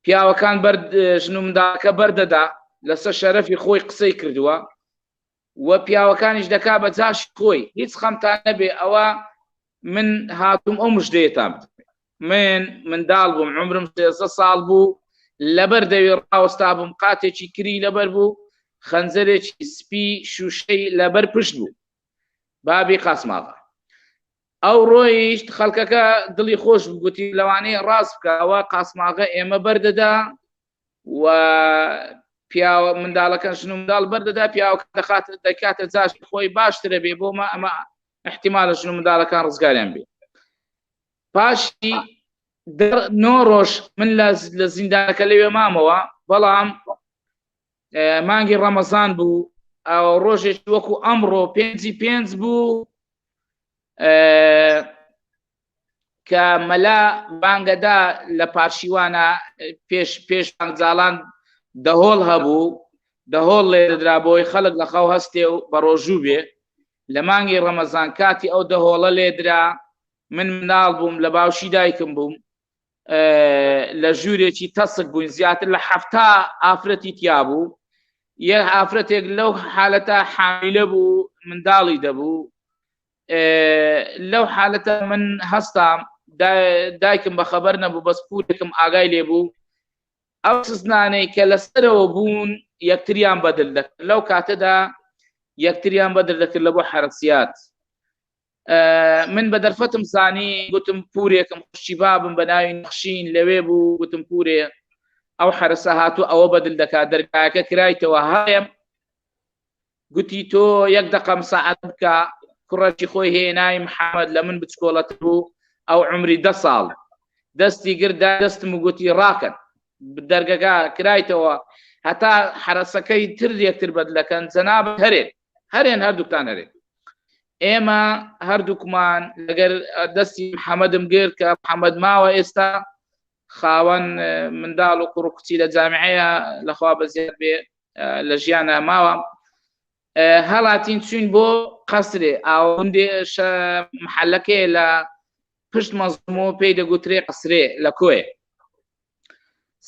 پیاوەکان ژن و منداڵەکە بەردەدا لەسەر شەرەفی خۆی قسەی کردووە و پیاوەکانیش دەکا بە جاشی خۆی هیچ خەمتان نەبێ ئەوە من هاتووم ئەو مژدەیەتان من منداڵ بووم عمرم 13 ساڵ بوو لەبەر دەوی ڕاوەستا بووم قاتێکی کری لەبەر بوو خەنجەرێکی سپی شوشەی لەبەر پشت بوو بابی قاسماغا ئەو ڕۆیشت خەڵکەکە دڵی خۆش بگوتی لەوانەیە ڕاست بکەوە قاسماغا ئێمە بەردەدا و پیاوە منداڵەکان ژن و منداڵ بەردەدا پیاوەکە دەکاتە جاش خۆی باشترە بێ بۆمە ئەمە احتیمالە ژن و منداڵەکان ڕزگاریان بێ پاشی 9 ڕۆژ من لە زیندانەکە لەوێ مامەوە بەڵام مانگی ڕەمەزان بوو ئەو ڕۆژێکی وەکو ئەمڕۆ 5 بوو کە مەلا بانگەدا لە پارشیوانە پێش بانگجاڵان دەهۆڵ هەبوو دەهۆڵ لێدرا بۆی خەڵک لە خەو هەستێ و بە ڕۆژوو بێ لە مانگی ڕەمەزان کاتی ئەو دەهۆڵە لێدرا من مناڵ بووم لە باوشی دایکم بووم لە ژوورێکی تەسک بووین زیاتر لە 7 ئافرەتی تیا بوو یەک ئافرەتێک لەو حالەتە حامیلە بوو منداڵی دەبوو لەو حالەتە من هەستام دایکم بە خەبەر نەبوو بەس پورێکم ئاگای لێ بوو ئەو سزنانەی کە لەسەرەوە بوون یەکتریان بەدل دەکرد لەو کاتەدا یەکتریان بەدل دەکرد لە بۆ حەرەسیات من بە دەرفەتم زانی گوتم پورێکم خوشی بابم بە ناوی نەخشین لەوێ بوو گوتم پورێ ئەو حەرەسە هاتوو ئەوە بەدل دەکات دەرگایەکە کرایتەوە هایم گوتی تۆ 1 دقەم ساعت بکە کوڕەکی خۆی هێنای محەممەد لە من بچکۆڵەت بوو ئەو عمری 10 ساڵ دەستی گردا دەستم و گوتی ڕاکەن دەرگەکە کرایتەوە هەتا حرەسەکەی تر یەکتر بەدلەکەن جەنابەت هەرێن هەردووکتان هەرێن ئێمە هەردووکمان لەگەر دەستی محەممەدم گرت کە محەممەد ماوە ئێستا خاوەن منداڵ و کوڕ و کچی لە جامعەیە لەخوا بەزیاد بێ لە ژیانە ماوە هەڵاتین چوین بۆ قەسرێ ئاوەندێ محەلەکەی لە پشت مەزمۆ پێی دەگوترێ قەسرێ لە کۆیە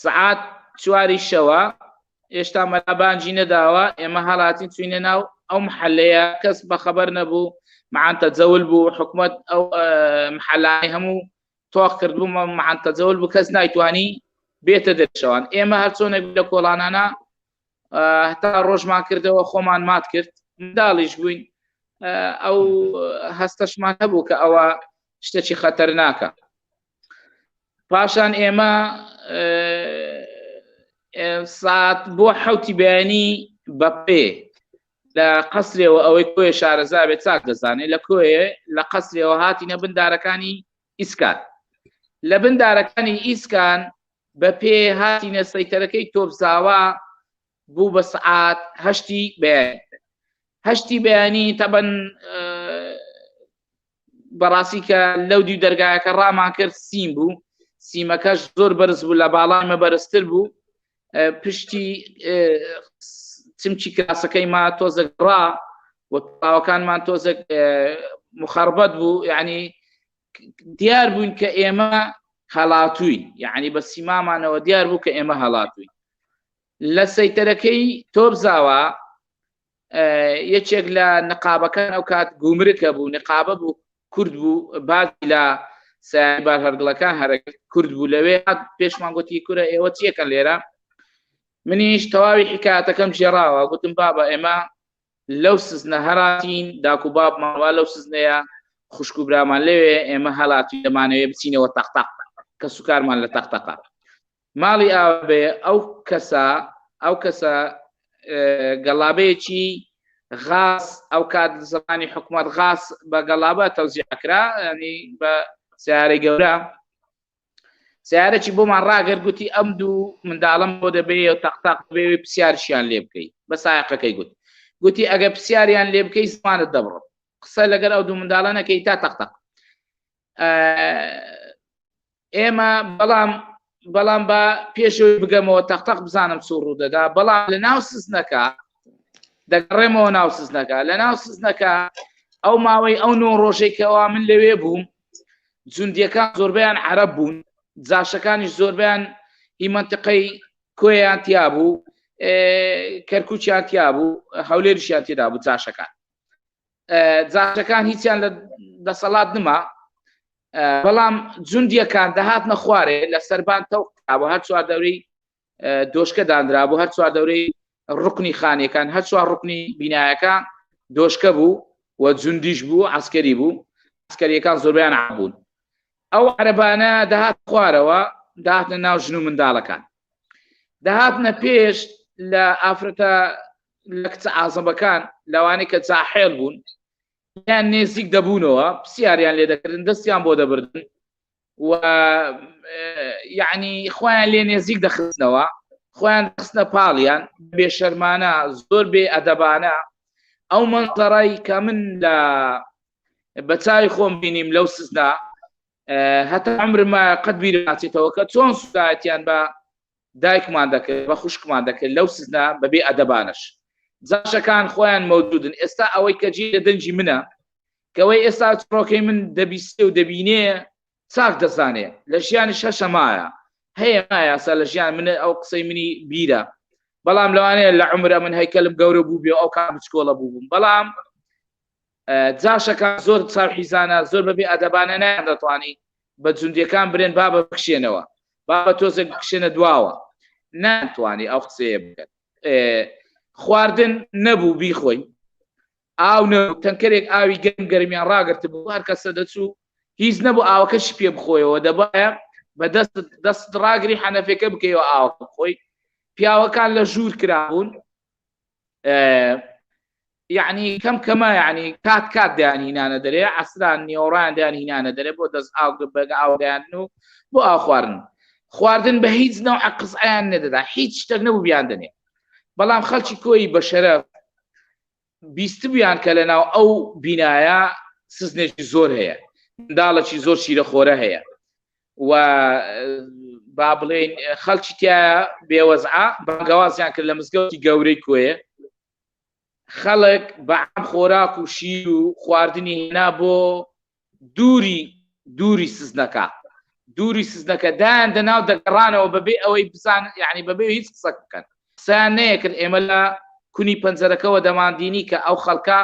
سعات 4 شەوە ئێشتا مەلابانجی نەداوە ئێمە هەڵاتین چوینە ناو ئەو محەلەیە کەس بە خەبەر نەبوو معانتە جەول بوو حکومەت ئەو محەلای هەموو تۆق کردبوومە معنتەجەول بوو کەس نایتوانی بێتە دەرشەوان ئێمە هەر چۆنێک لە کۆڵانانە هەتا ڕۆژمان کردەوە خۆمان مات کرد منداڵیش بووین ئەو هەستەشمان هەبوو کە ئەوە شتێکی خەتەرناکە پاشان ئێمە ساعت بۆ حەوتی بەیانی بەپێ لە قەسرێەوە ئەوەی کۆیە شارەزا بێت چاک دەزانێت لە کۆیە لە قەسرێەوە هاتینە بندارەکانی ئیسکان لە بندارەکانی ئیسکان بەپێ هاتینە سەیتەرەکەی تۆپزاوە بوو بە سعات هەشتی بەیانی تەبەن بەڕاستی کە لەو دیو دەرگایەکە ڕامان کرد سیم بوو سیمەکەش زۆر بەرز بوو لە باڵایمە بەرزتر بوو پشتی چمچی کراسەکەیما تۆزە ڕا و پاوەکانمان تۆزە مخەربەت بوو یعنی دیار بوون کە ئێمە هەڵاتووین یعنی بە سیمامانەوە دیار بوو کە ئێمە هەڵاتووین لە سەیتەرەکەی تۆبزاوە یەکێک لە نقابەکان ئەو کات گومرکە بوو نقابە بوو کورد بوو باسی لە سایبار هەرگڵەکان هەرەکەت کورد بوو لەوێ هات پێشمان گوتی کورە ئێوە چیەکەن لێرە منیش تەواوی حکایەتەکەم ژێڕاوە گوتم بابە ئێمە لەو سزنە هەراتین داکو بابمانوا لەو سزنەیە خوشک و برامان لەوێ ئێمە هەڵاتی دەمانەوێ بچینەوە تەختەق کە سوکارمان لە تەختەقە ماڵی ئاوە بێ ئەو کەسە گەڵابەیەکی غاز ئەو کات زمانی حکومەت غاز بە گەڵابە تەوزیعکرا ینی بە سیارەی گەورە سیارەی بۆمان ڕاگەر گوتی ئەم دوو منداڵم بۆ دەبێ و تەختەق بێ پرسیارشیان لێ بکەیت بە سایقەکەی گوتی ئەگە پرسیاریان لێ بکەی زمانت دەبڕێت قسە لەگەر ئەو دوو منداڵە نەکەی تا تەختەق ئێمە بەڵام بە پێشەوەی بگەمەوە تەختەق بزانم چۆ ڕوو دەدا بەڵام لە ناو سزنەکە دەگەڕێمەوە ناو سزنەکە لە ناو سزنەکە ئەو ماوەی ئەو نۆ ڕۆژێکەوە من لەوێ بووم جوندیەکان زۆربیان عەرەب بوون جاشەکانیش زۆربیان هی منتیقەی کۆیان تیا بوو کەرکووچیان تیا بوو هەولێریشیان تێدا بوو جاشەکان هیچیان لە دەسەڵات نما بەڵام جوندیەکان دەهاتنە خوارێ لە سەربان تەوقابوو هەر چوار دەورەی دۆشکە دانرابوو هەر چوار دەورەی ڕوکنی خانیەکان هەر چوار ڕوکنی بینایەکە دۆشکە بوو و جوندیش بوو عسکەری بوو عسکەریەکان زۆربیان عەبوون ئەو عەرەبانە دەهات خوارەوە داهاتنە ناو ژن و منداڵەکان دەهاتنە پێش لە ئافرەتە لە کچە ئازەمەکان لەوانەی کە جاحێڵ بوون یان نێزیک دەبوونەوە پرسیاریان لێ دەکردن دەستیان بۆ دەبردن و یعنی خۆیان لێ نێزیک دەخستنەوە خۆیان دەخستنە پاڵیان بێشەرمانە زۆر بێ ئەدەبانە ئەو مەنزەڕەی کە من لە بەچاوی خۆم بینیم لەو سزنا هەتا عمرما قەت بیرم ناچێتەوە کە چۆن سوکایەتیان بە دایکمان دەکرد بە خوشکمان دەکرد لەو سزنا بەبێ ئەدەبانش جاشەکان خۆیان مەودودن ئێستا ئەوەی کە جێ لە دەنجی منە کەوەی ئێستا چڕۆکەی من دەبیستێ و دەبینێ چاک دەزانێ لە ژیانی شەشە مایە هەیە مایەسا لە ژیان منە ئەو قسەی منی بیرە بەڵام لەوانەیە لە عمرە من هەیکەلم گەورە بوو بێ ئەو کار بچکۆڵە بووبووم بەڵام جاشەکان زۆر چاوحیزانە زۆر بەبێ ئەدەبانە نایان دەتوانی بە جوندیەکان برێن بابە بکشێنەوە بابە تۆزە بکشێنە دواوە ناتوانی ئەو قسەیە بکەن خواردن نەبوو بیخۆی ئاو تەنکەرێک ئاوی گەرم گەرمیان ڕاگرت بوو هەر کەسە دەچوو هیچ نەبوو ئاوەکەشی پێ بخۆیەوە دەبایە بە دەست ڕاگری حەنەفەکە بکەیەوە ئاوەکە بخۆی پیاوەکان لە ژوور کرابوون یعنی کەم کەمە یعنی کات دایانهینانە دەرێ عەسران نیوەڕۆیان دایانهینانە دەرێ بۆ دەست ئاو بەگە ئاو دایاندن و بۆ ئاو خواردن بە هیچ نەوع قسعیان نەدەدا هیچ شتێک نەبوو بیان دەنێ بەڵام خەڵکی کۆی بە شەرەف بیستبوویان کە لەناو ئەو بینایە سزنێکی زۆر هەیە منداڵێکی زۆر شیرەخۆرە هەیە و با بڵێن خەڵکی تایە بێوەزعە بانگەوازیان کرد لە مزگەوتی گەورەی کۆیە خەڵک بە عام خۆراک و شیر و خواردنی هێنا بۆ دووری سزنەکە دایان دەناو دەگەڕانەوە بەبێ ئەوەی بزان یعنی بەبێ هیچ قسە بکەن قسەیان نەیەکرد ئێمە لە کونی پەنجەرەکەەوە دەماندینی کە ئەو خەڵکە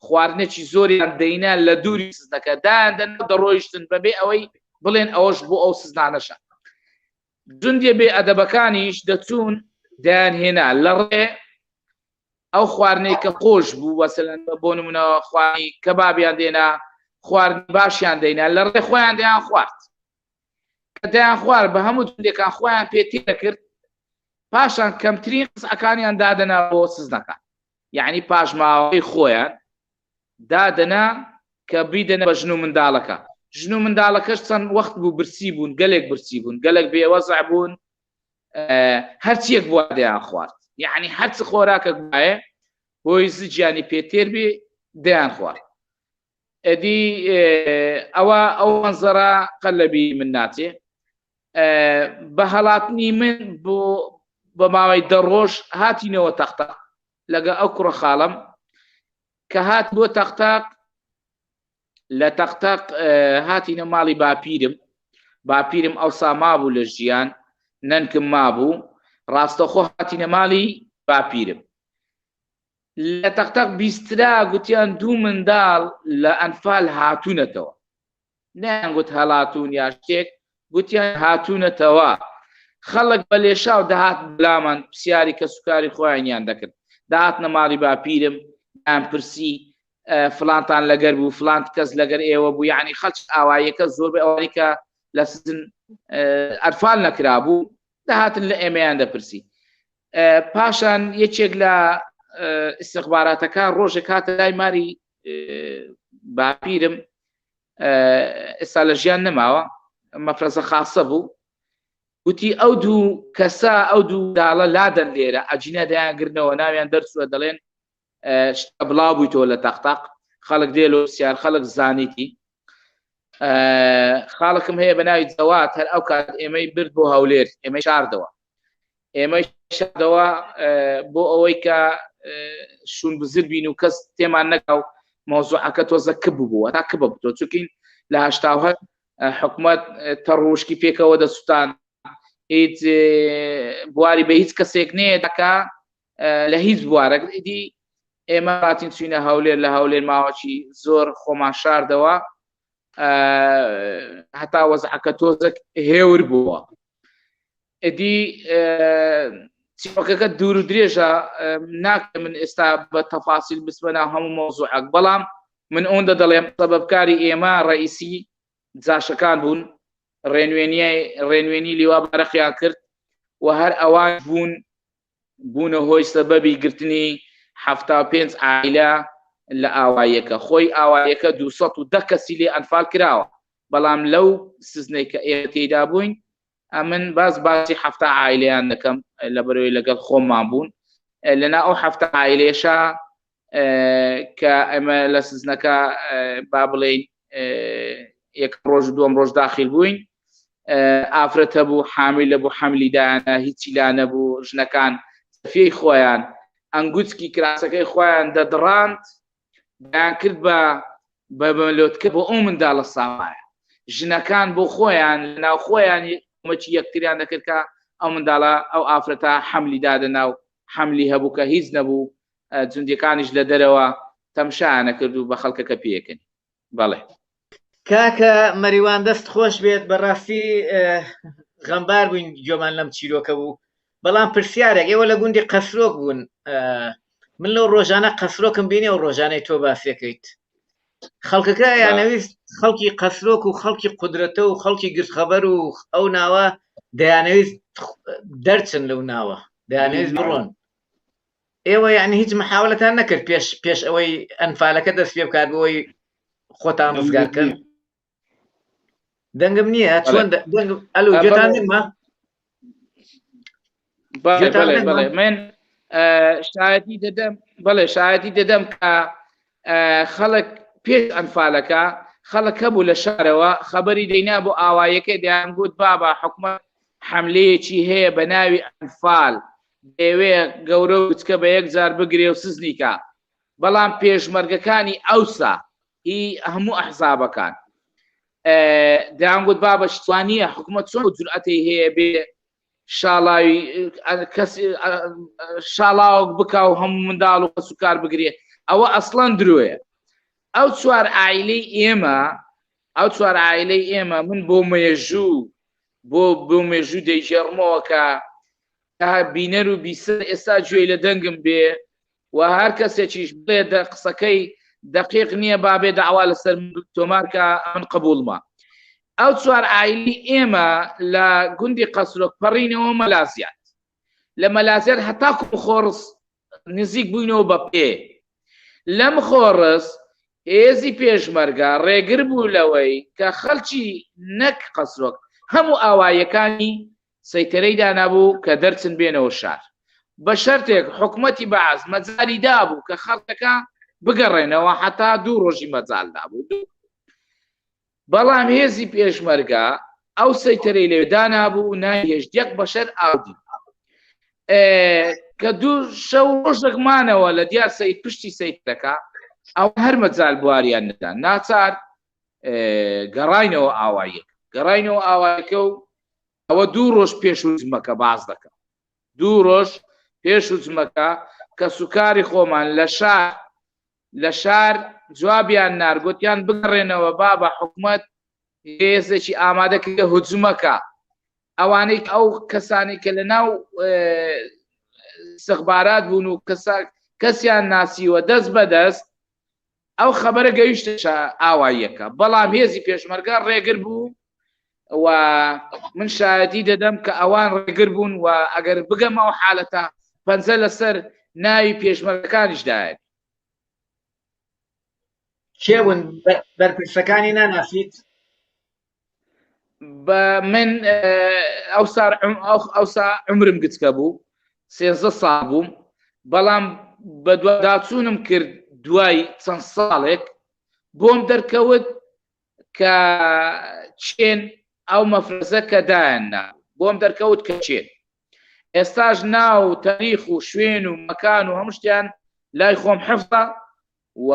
خواردنێکی زۆریان دەینە لە دووری سزنەکە دایان دەناو دەڕۆیشتن بەبێ ئەوەی بڵێن ئەوەش بۆ ئەو سزنانەشە جوندێ بێ ئەدەبەکانیش دەچوون دەیانهێنا لە ڕێ ئەو خواردنەی کە خۆش بوو وەسەلەن بۆ نمونەوە خواردنی کەبابیان دێنا خواردنی باشیان دەینا لە ڕێ خۆیان دەیان خوارد کە دەیان خوارد بە هەموو جوندێکان خۆیان پێتی دەکرد پاشان کەمترین قسەکانیان دادەنا بۆ سزنەکان یعنی پاشماوەی خۆیان دادەنا کە بیدەنە بە ژن و منداڵەکە ژن و منداڵەکەش چەند وەخت بوو برسی بوون گەلێک برسی بوون گەلێک بێوەزع بوون هەرچیەک بووە دەیان خوارد یعنی هەرچ خۆراکە گوایە بۆی زجیانی پێتێر بێ دەیان خوارد ئەدی ئەوە ئەو مەنزەرە قەلەبی من ناچێ بە هەڵاتنی من بۆ بە ماوەی 10 ڕۆژ هاتینەوە تەختەق لەگە ئەو کوڕە خاڵم کە هات بۆ تەختەق لە تەختەق هاتینە ماڵی باپیرم ئەوسا مابوو لە ژیان نەنکم مابوو ڕاستەخۆ هاتینە ماڵی باپیرم لە تەختەق بیسترا گوتیان 2 منداڵ لە ئەنفال هاتوونەتەوە نەیانگوت هەڵاتون یا شتێک گوتیان هاتوونەتەوە خەڵک بە لێشاو دەهات بلامان پرسیاری کە سوکاری خۆیانیان دەکرد داهاتنە ماڵی باپیرم یان پرسی فلانتان لەگەر بوو فلانت کەس لەگەر ئێوە بوو یعنی خەڵک ئاواییەکە زۆر بە ئەوەی کە لە سزن ئەرفال نەکرابوو داهاتن لە ئێمەیان دەپرسی پاشان یەکێک لە ئیستیخباراتەکان ڕۆژێک هاتە لای ماری باپیرم ئێستا لە ژیان نەماوە مەفرەزە خاسە بوو گوتی ئەو دوو کەسا ئەو دوو داڵە لادەن لێرە ئەجینە دەیانگرنەوە ناویان دەرچووە دەڵێن شتە بڵاو بوویتەوە لە تەختەق خەڵک دێلۆ سیار خەڵک زانیتی خاڵکم هەیە بە ناوی جەواد هەر ئەو کات ئێمەی برد بۆ هەولێر ئێمەی شاردەوە بۆ ئەوەی کە شون بزر بین و کەس تێمان نەکاو مۆزوعەکە تۆزە کب بووە تا کبە بوو چونکین لە 1970 حکومەت تەڕۆشکی پێکەوە دەسووتان هیچ بواری بە هیچ کەسێک نەیە دەکا لە هیچ بوارێک ئیدی ئێمە هاتین چوینە هەولێر لە هەولێر ماوەکی زۆر خۆمان شاردەوە هەتا وەزعەکە تۆزێک هێور بووە ئیدی چیرۆکەکە دوور و درێژە ناکە من ئێستا بە تەفاسیل بسبەنا هەموو مۆزوعەک بەڵام من ئەوەندە دەڵێم سەبەبکاری ئێمە ڕئیسی جاشەکان بوون ڕێنوێنی لیوابارەخیان کرد و هەر ئەوان بوونە هۆی سەبەبی گرتنی 75 عائیلە لە ئاواییەکە خۆی ئاواییەکە 210 کەسی لێ ئەنفال کراوە بەڵام لەو سزنەی کە ئێمە تێیدا بووین من باسی 7 عائیلەیان دەکەم لە بەرەوەی لەگەڵ خۆممان بوون لەنا ئەو 7 عائیلەیەشە کە ئێمە لە سزنەکە با بڵێین یەک ڕۆژ دووەم ڕۆژ داخل بووین ئافرەت هەبوو حامیل لەبوو حەملیدایانە هیچی لا نەبوو ژنەکان سەفیەی خۆیان ئەنگوچکی کراسەکەی خۆیان دەدڕاند دایان کرد بە مەلۆتکە بۆ ئەو منداڵە ساوایە ژنەکان بۆ خۆیان لەناو خۆیان مەچی یەکتریان دەکرد کە ئەو منداڵە ئەو ئافرەتە حەملی دادەناو حەملی هەبوو کە هیچ نەبوو جوندەکانیش لە دەرەوە تەمشایانە کرد و بە خەڵکەکە پێکەن بەڵێ کاکە مەریوان دەست خۆش بێت بەڕاستی غەمبار بووین گوێمان لەم چیرۆکە بوو بەڵام پرسیارێک ئێوە لە گوندی قەسرۆک بوون من لەو ڕۆژانە قەسرۆکم بینێ و ڕۆژانەی تۆ باسیەکەیت خەڵکەکە یانەویست خەڵکی قەسرۆک و خەڵکی قودرەتە و خەڵکی گرتخەبەر و ئەو ناوە دەیانەویست دەرچن لەو ناوە دەیانەویست بڕۆن ئێوە یعنی هیچ محاولەتان نەکرد پێش ئەوەی ئەنفالەکە دەست پێ بکات بۆی خۆتان ڕزگارکەن دەنگم نییە چۆن ئەلو گوێتان نێمە من شایەتی دەدەم بەڵێ شایەتی دەدەم کە خەڵک پێش ئەنفالەکە خەڵک هەبوو لە شارەوە خەبەری دەینا بۆ ئاوایەکە دەیانگوت بابا حکومەت حەملەیەکی هەیە بە ناوی ئەنفال دەیەوێ گەورە و بچکە بە یەکجار بگرێ و سزنیکە بەڵام پێشمەرگەکانی ئەوسا هی هەموو ئەحزابەکان دەیانگوت بابە شتوانیە حکومەت چۆن جورئەتی هەیە بێ شاڵاوک بکە و هەموو منداڵ و سوکار بگرێ ئەوە ئەسڵەن درۆیە ئەو 4 عائیلەی ئێمە ئەو چوار عائلەی ئێمە من بۆ مێژوو دەیژێڕمەوە کە بینەر و بیسەر ئێستا گوێی لە دەنگم بێ و هەر کەسێکیش بڵێ قسەکەی دقیق نییە بابێ داوا لەسەر تۆمارکە من قبولمە. ئەو چوار عائیلی ئێمە لە گوندی قەسرۆک پەڕینەوە مەلازیات، لە مەلازیات هەتاکو خۆڕس نزیک بووینەوە بە پێ. لەم خۆڕس هێزی پێشمەرگە ڕێگر بوو لەوەی کە خەڵکی نەک قەسرۆک هەموو ئاوایەکانی سەیتەرەی دانابوو کە دەرچن بێنەوە شار، بە شەرتێک حکومەتی بەعاز مەجاری دابوو کە خەڵکەکە بگەڕێنەوە حتا 2 ڕۆژی مەجال دابوو. بەڵام هێزی پێشمەرگە ئەو سەیتەرەی لێ دانابوو نایهێشتێک بەشەر ئاودی کە 2 شەو ڕۆژێکمانەوە لە دیار پشتی سەیتەکە ئەو هەر مەجال بواریان نەدان، ناچار گەڕاینەوە ئاوایەکە و ئەوە 2 ڕۆژ پێش وزمەکە باز دەکە، 2 ڕۆژ پێش وزمەکە کە سوکاری خۆمان لە شار جوابیان نارگوتیان بگەڕێنەوە بابە حکومەت هێزێکی ئامادەکردە هجوومەکە. ئەوانەی ئەو کەسانی کە لە ناو سەخبارات بوون و کەسیان ناسیوە دەست بەدەست ئەو خەبەرە گەیشتە ئاواییەکە، بەڵام هێزی پێشمەرگە ڕێگر بوو و من شایەتی دەدەم کە ئەوان ڕێگر بوون و ئەگەر بگەم ئەو حالەتە پەنجە لەسەر ناوی پێشمەرگەکانیشدایە. کێون بەرپرسەکانی ناناسیت؟ من ئەوسا عمرم گچکە بوو 13 ساڵ بووم، بەڵام بە دواداچوونم کرد دوای چەند ساڵێک بۆم دەرکەوت کە چێن ئەو مەفرەزە کە دایاننا بۆم دەرکەوت کە چێن. ئێستاش ناو تاریخ و شوێن و مەکان و هەموو شتیان لای خۆم حفظە و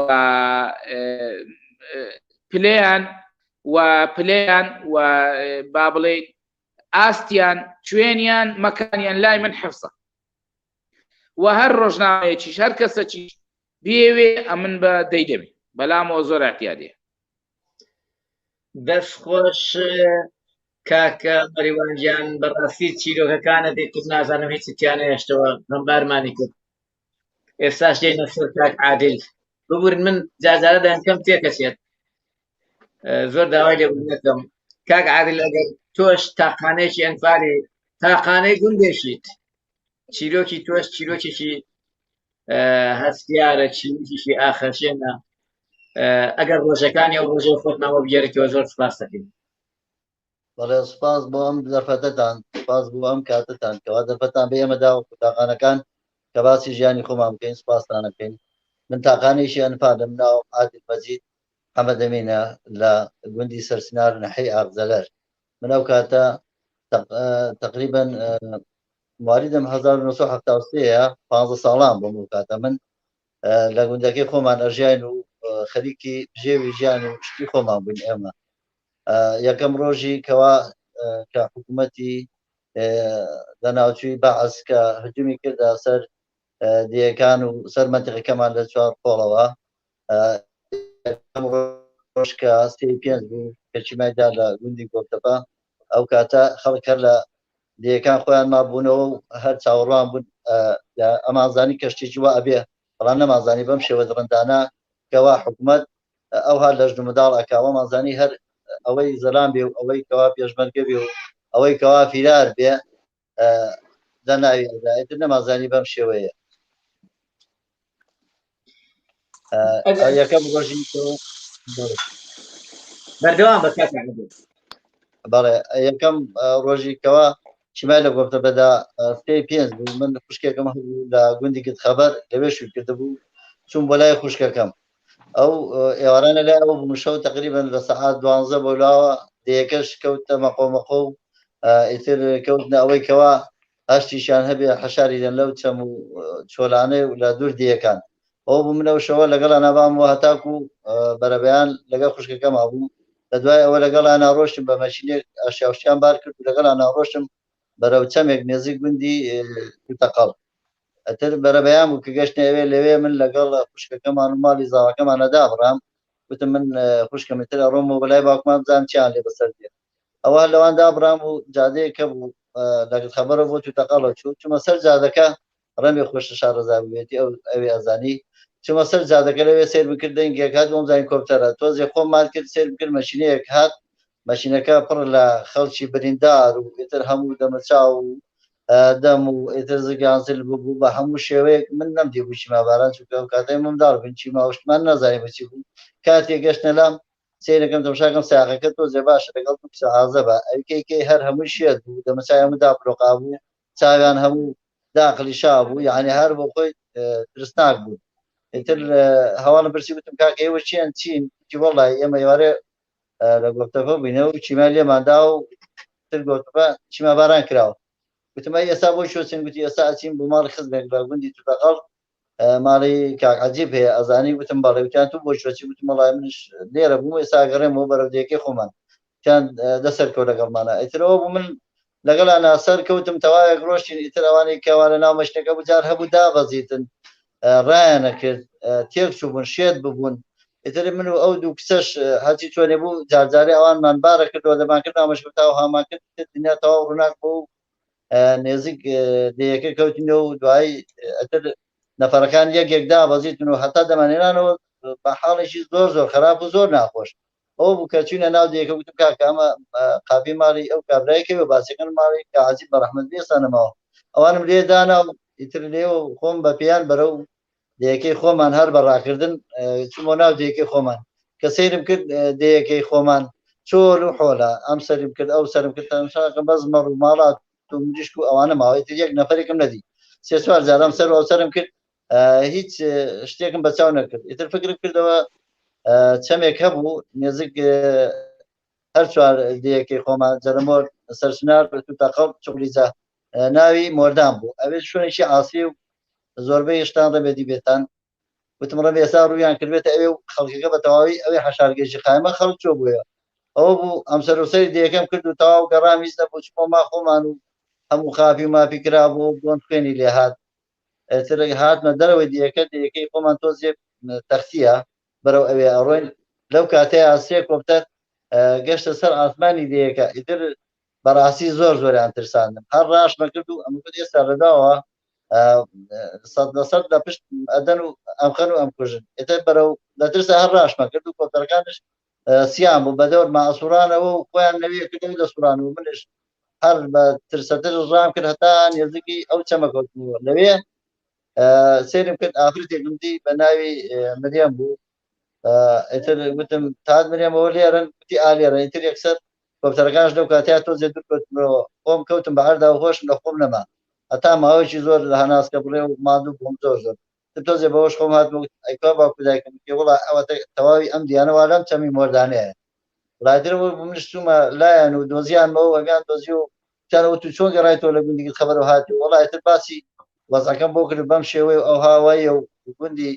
پلەیان و با بڵێ ئاستیان کوێنیان مەکانیان لای من حفظە و هەر ڕۆژنامەیەکیش هەر کەسەکیش بێوێ ئەمن بە دەیدەبێ، بەلامەوە زۆر احتیاجیە. دەستخۆش کاکە مەریوانگیان، بەڕاستی چیرۆکەکانە دێتت نازانم هیچیان هێشتەوە ڕەمبارمانی کرد. ئێستاش دێنە سەر کاک عادل. ببورن من جارجارە دەنکەم تێکەچێت، زۆر داوای لێبوو نەکەم. کاک عادل ئەگەر تۆش تاقانەیەکی ئەنفاری تاقانەی گوندێشیت، چیرۆکی تۆش چیرۆکێکی هەستیارە، چیرۆکیشی ئاخەشێنە، ئەگەر ڕۆژەکانی ئەو ڕۆژەی خۆت ناوە بگێڕیتەوە زۆر سپاس دەکەین. بەڵێ سپاس بۆ ئەم دەرفەتەتان، سپاس بۆ ئەم کاتتان کەوا دەرفەتان بە ئێمەدا و قوتاقانەکان کە باسی ژیانی خۆمان بکەین. سپاستان دەکەین. من تاقانێکی ئەنفادم ناو عادل مەجید حەمەد ئەمینە لە گوندی سەرسنار نەحەی ئاغزەلەر. من ئەو کاتە تقریبا مواریدم 1973 15 ساڵان بۆم ئەو کاتە من لە گوندەکەی خۆمان ئەژیان و خەریکی بژێوی ژیان و شتی خۆمان بووین. ئێمە یەکەم ڕۆژی کەوا کە حکوومەتی لە ناوچووی بەعەز کە هجومی کردە سەر دیەکان و سەر مەنتیقەکەمان لە 4 پۆڵەوە، ڕۆژ کە 5 بوو کەچیمایدا لە گوندی گۆفتەپە، ئەو کاتە خەڵک هەر لە دیەکان خۆیان مابوونەوە و هەر چاوەڕوان بوون ئەمانزانی کەشتێکی وا ئەبێ، بەڵام نەمازانی بەم شێوە ڕەندانە کەوا حکوومەت ئەو هەر لە ژنمەداڵ ئەکاوە مازانی هەر ئەوەی زەلام بێ و ئەوەی کەوا پێشمەرگە بێ و ئەوەی کەوا فیرار بێ دەناوی ئەدایەتر نەمازانی بەم شێوەیە. یەکەم ڕۆژی بەردەوام بە کاک. بەڵێ یەکەم ڕۆژی کەوا چیمای لە گۆفتەپەدا 5 بوو، من خوشکێکم هەبوو لە گوندی کرد خەبەر لەوێ شووی کردبوو، چوون بۆ لای خوشکەکەم. ئەو ئێوارانە لای ئەوە بووم شەو تقریبا لە سەعات 12 بۆ لاوە دیەکەش کەوتە مەقۆمەقۆ و ئیتر کەوتنە ئەوەی کەوا هەشتیشان هەبێ حەشاری دەن لەو چەم و چۆلانەی و لە دوور دیەکان. ئەو بوو منەوە شەوە لەگەڵا نابامەوە هەتاکو بەرەبەیان لەگەڵ خوشکەکەما بوو. لە دوای ئەوە لەگەڵا ناڕۆشتم بە مەشینێک ئاشیاوشتیان بار کرد و لەگەڵا ناڕۆشتم بەرەو چەمێک نێزیک گوندی کوتەقەڵ. ئەتر بەرەبەیان بوو کە گەشتە ئەوێ لەوێ من لەگەڵ خوشکەکەمان و ماڵی زاوەکەمانە دابڕام وتم من خوشکەم تر ڕۆم و بەلای باوکمان بزانم چیان لێ بەسەر دێ ئەوە لەواندا بڕام و جادەیەکە بوو لەگەڵ خەبەرە بۆ توتەقەڵە چوومە سەر جادەکە ڕەمی خۆشە شارەزا بێتی ئەو ئەوێ ئەزانی چوومە سەر جادەکە لەوێ سیر بکرد دەنگێک هات بۆم زانین کۆپتەرە تۆزێ خۆممان کرد سیر بکرد مەشینەیەک هات مەشینەکە پڕ لە خەڵکی بریندار و ئیتر هەموو دەمەچاو و دەم و ئیتر زگانزل بوو بە هەموو شێوەیەک من نەمدی بوو چیماباران چووکە کاتەی منداڵ بن چیماوشتمان نازانێ بچی بوو کاتێک گەشتە لام سیرەکەم تەماشاکەم ساقەکە تۆزێ باشە لەگەڵ عازە بە ئەوکەی هەر هەموو شێت بوو دەمەچای هەموو داپلۆقا بوو چاویان هەموو داخلی شا بوو یعنی هەر بۆ خۆی ترسناک بوو ئیتر هەواڵم پرسی وتم کاکە ئێوە چیان چین چی وەڵای ئێمە ئێوارێ لە گۆفتەکە بینە و چیما لێماندا و تر گۆتبە چیما باران کراوە وتمە ئێستا بۆی شۆچین گوتی ئێستا ئەچین بۆ ماڵی خزمێک لە گوندی توتەقەڵ ماڵی کاک عەجیب هەیە ئەزانی وتم بەڵێ وتیان تو بۆ شۆچی وتم وەڵای منش لێرە بووم ئێستا گەڕێمەوە بەرەودەیەکەی خۆمان تیان دەسەر کەوت لەگەڵمانە ئیترەوە بوو من لەگەڵا ناسەر کەوتم تەواوێک ڕۆشتین ئیتر ئەوانەی کەوا لە ناو مەشتەکە بجار هەبوو دابەزیتن ڕایانەکرد تێک چوو بوون شێت ببوون ئیتر من و ئەو دوو کچەش هەرچی چۆنێ بوو جارجارێ ئەوانمان بارە کردەوە دەمان کرد نامەشکتا و هامان کرد دنیا تەواو ڕووناک بوو نێزیک دەیەکە کەوتینەوە و دوایی ئەتر نەفەرەکان یەکێک دابەزیتن و هەتا دەمانێنانەوە بە حاڵێکی زۆر زۆر خراپ و زۆر ناخۆش ئەو بوو کە چوونە ناو دەیەکە وتم کاکە ئەمە قاپی ماڵی ئەو کابرایەکەوە باسیەکەن ماڵی کە عەجیب بە ڕەحمەت بێسانەمەوە ئەوانم لێ دانا و ئیتر لێوە خۆم بە پێیان بەرەو دەیەکەی خۆمان هەر بەڕاکردن چوومە ناو دەیەکەی خۆمان کە سەیرم کرد دەیەکەی خۆمان چۆل و حۆلە ئەم سەرم کرد ئەو سەرم کرد تەماشاکە بەس مەڕ و ماڵات و مریشک و ئەوانە ماوەی تر یەک نەفەرێکم نەدی سێ چوار جارم سەر ئەو سەرم کرد هیچ شتێکم بەچاو نەکرد ئیتر فکرم کردەوە چەمێک هەبوو نێزیک هەر چوار دەیەکەی خۆمان جەرمۆر سەرسنار توتەقەڵ چوقلیجا ناوی مۆردان بوو ئەوێ شوێنێکی ئاسی و زۆربەی شتان ڕەبێتی بێتان وتم ڕەبێ ئێستا ڕوویان کردبێتە ئەوێ و خەڵکەکە بە تەواوی ئەوێ حەشارگەشی قایمە خەڵک چۆ بووە ئەوە بوو ئەم سەرۆسەری دەیەکەم کرد و تەواو گەڕامیز نەبوو چۆما خۆمان و هەموو خاپی و مافی کرا بوو بۆن خوێنی لێ هات تر هاتمە دەرەوەی دەیەکەی خۆمان تۆزێ تەختیە بەرەو ئەوێ ئەڕۆین لەو کاتەیە سێ کۆپتەر گەشتە سەر ئاسمانی دەیەکە ئیتر بەڕاستی زۆر زۆریان ترساندم هەر ڕاشمە کرد و ئەمە ئێستا لەداوە سەد لەسەد لە پشت ئەدەن و ئەم خەن و ئەم کوژن ئێتر بەرەو لە ترسا هەر ڕاشمە کرد و کۆپتەرەکانش سیان بوو بەدەور ماسوورانەوە و خۆیان نەوێ کردەوەی دەسووران و منش هەر بە ترسەتر ڕام کرد هەتا نێزیکی ئەو چەمەکەوتنەوە لەوێ سێرم کرد ئافرەتێکم دی بە ناوی مریەم بوو ئیتر وتم تات مریەمەوە لێرن وتی ئالێرە ئیتر یەکسەر کۆپتەرەکانش لەو کاتەیە تۆزێ دوورکەوتنەوە خۆم کەوتم بە هەردا و خۆشم لە خۆم نەما هەتا ماوەیەکی زۆر لە هەناسکە بڵێ و مادوو بووم زۆر زۆر تۆزێ بەوەش خۆم هات ئەیکا باوکو دایکم وڵا ئەوە تەواوی ئەم دیانەوە لەم چەمی مۆردانەیە وڵاترەوە منش چوومە لایەن و دۆزیانمەوە وەگان دۆزی و چانەوە تو چۆن گەڕایتەوە لە گوندی خەبەر و هاتی وڵایتر باسی وەزەکەم بۆ کرد بەم شێوەی ئەو هاوایە و گوندی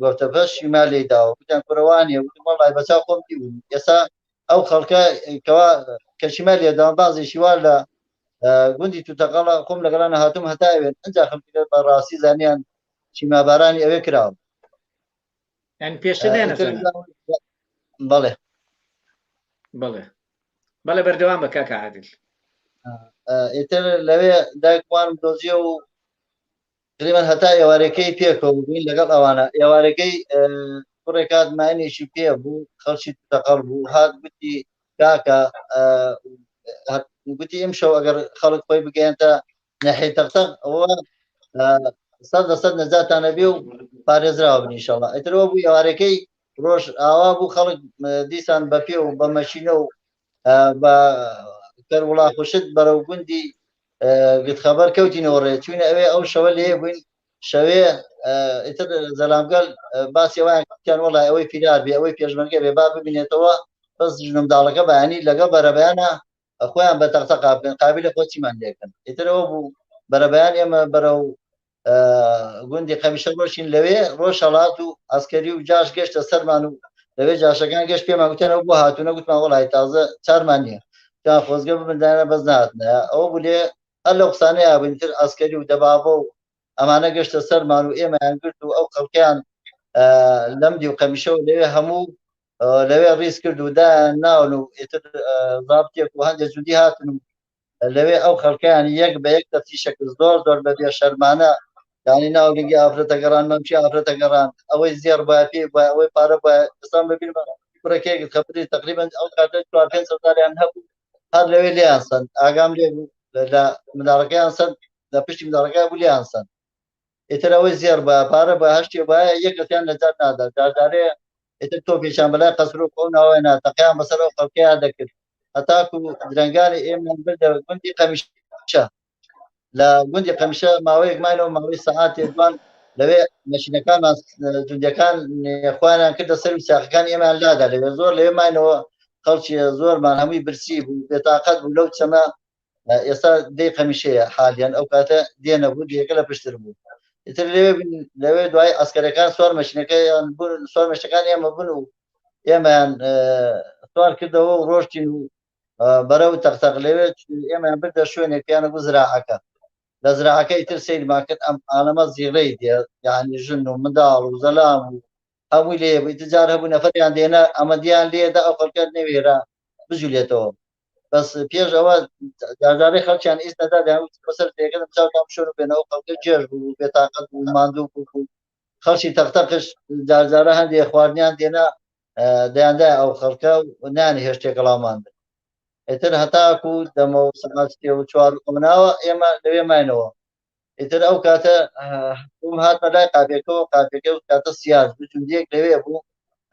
گۆفتەپەش شیمالی داوە وتیان کوڕەوانیە وتم وەڵای بەچاو خۆم دیبووم ئێستا ئەو خەڵکە کەوا کە شیمالیە داوە بازێکی وا لە گوندی توتەقەڵە خۆم لەگەڵانە هاتووم هەتا ئەوێن ئەنجا خەڵکە بەڕاستی زانیان چیمابارانی ئەوێ کراوە یعنی پێشتر نێنەزانن بەڵێ بەڵێ بەڵێ بەردەوام بە کاکە عادل ئیتر لەوێ دایکوانم دۆزیە و تقریبان هەتا ئێوارەکەی پێکەوە بووین لەگەڵ ئەوانە ئێوارەکەی کوڕێکات ماینێکی پێ بوو خەڵکی توتەقەڵ بوو هات گوتی کاکە گوتی ئەم شەو ئەگەر خەڵک خۆی بگەێنتە نەحی تەختەق ئەوە 100% نەجاتانە بێ و پارێزراوە بن ئینشەڵڵا ئیترەوە بوو ئێوارەکەی ڕۆژ ئاوا بوو خەڵک دیسان بە پێ و بە مەشینە و بە کەروڵا خوشت بەرەو گوندی گتخەبەر کەوتینەوە ڕێ چوینە ئەوێ ئەو شەوە لێ بووین شەوێ ئیتر زەلامگەل باسی ئەویان وەڵای ئەوەی پیرار بێ ئەوەی پێشمەرگە بێ با ببینێتەوە بەس ژنمداڵەکە بەیانی لەگە بەرەبەیانە خۆیان بە تەختە قابلن قابلە خۆچیمان لێکن ئیترەوە بوو بەرەبەیان ئێمە بەرەو گوندی قەمیشە ڕۆشین لەوێ ڕۆژ هەڵات و ئەسکەری و جاش گەشتە سەرمان و لەوێ جاشەکان گەشت پێمان گوتێنەوە بۆ هاتوونە گوتمان وەڵای تازە چارمان نییە کان خۆزگە ببندانە بەس نهاتنە ئەوە بوو لێ هەر لەو قسانەیە بنتر ئەسکەری و دەبابە و ئەمانە گەشتە سەرمان و ئێمەیان گرت و ئەو خەڵکیان لەم دی و قەمیشە و لەوێ هەموو لەوێ ڕیز کرد و دا ناون و ئیتر ضابطێک و هەندێک جودی هاتن و لەوێ ئەو خەڵکیان یەک بە یەک تەفتیشەکرد زۆر زۆر بە بێ شەرمانە یعنی ناولیگی ئافرەتە گەڕان مەمچی ئافرەتە گەڕان ئەوەی زێر بە پێ ئەوەی پارە بە ئەسان ببین کوڕێکێک خەبری تقریبا ئەو کاتە 500,000 هەبوو هەر لەوێ لیان سند ئاگام لێ بوو لە منداڵەکەیان سند لە پشتی منداڵەکەی بوو لیان سند ئیتر ئەوەی زێر بە پارە بە هەشتێ وایە یەکەتیان نەجات نادا جاردارەیە ئیتر تۆ پێشان بەلای قەسر و قەو ناوای ناتەقیان بەسەر ئەو خەڵکیان دەکرد هەتاکو درەنگانی ئێمە بردە گوندی قەمیشە لە گوندی قەمیشە ماوەیەک ماینەوە ماوەی سەعاتێک دوان لەوێ مەشینەکانمان جوندەکان خوانیان کردە سەر ساقەکان ئێمان لادا لەوێ زۆر لەوێ ماینەوە خەڵکی زۆرمان هەمووی برسی بوو بێتاقەت بوو لەو چەمە ئێستا دەی قەمیشەیە حالیان ئەو کاتە دێنە بوو دیەکە لە پشتر بوو ئیتر لەوێ دوای ئەسکەرەکان سوار مەشینەکەیان بوون سوار مەشتەکان ئێمە بوون و ئێمەیان سوار کردەوە و ڕۆشتین و بەرەو تەختەق لەوێ ئێمەیان بردە شوێنێک پیانە بوو زراعەکە لە زراعەکە ئیتر سەیرمان کرد ئەم ئالەمە زیڕەی دێ یعنی ژن و منداڵ و زەلام و هەمووی لێ بوو ئیتجار هەبوو نەفەریان دێنە ئەمە دییان لێدا ئەو خەڵکە نەوێرا بجولێتەوە بەس پێش ئەوە جاردارەی خەڵکیان ئیست نەدا بەسەر دێکە چاوتان شۆن و بێنەوە خەڵکە جێژ بوو بێتاقەت بوو ماندوو بوو خەڵکی تەختەقش جارجارە هەندێک خواردنیان دێنە دەیاندا ئەو خەڵکە و نانی هێشتێک گەڵاوماندن ئیتر هەتاکو دەمەوە سەعاتێ و 4 ئەمناوە ئێمە لەوێ ماینەوە ئیتر ئەو کاتە هاتمە لای قاپێکەوە قاپێکە و کاتە سیاز بچوندێک لەوێ بوو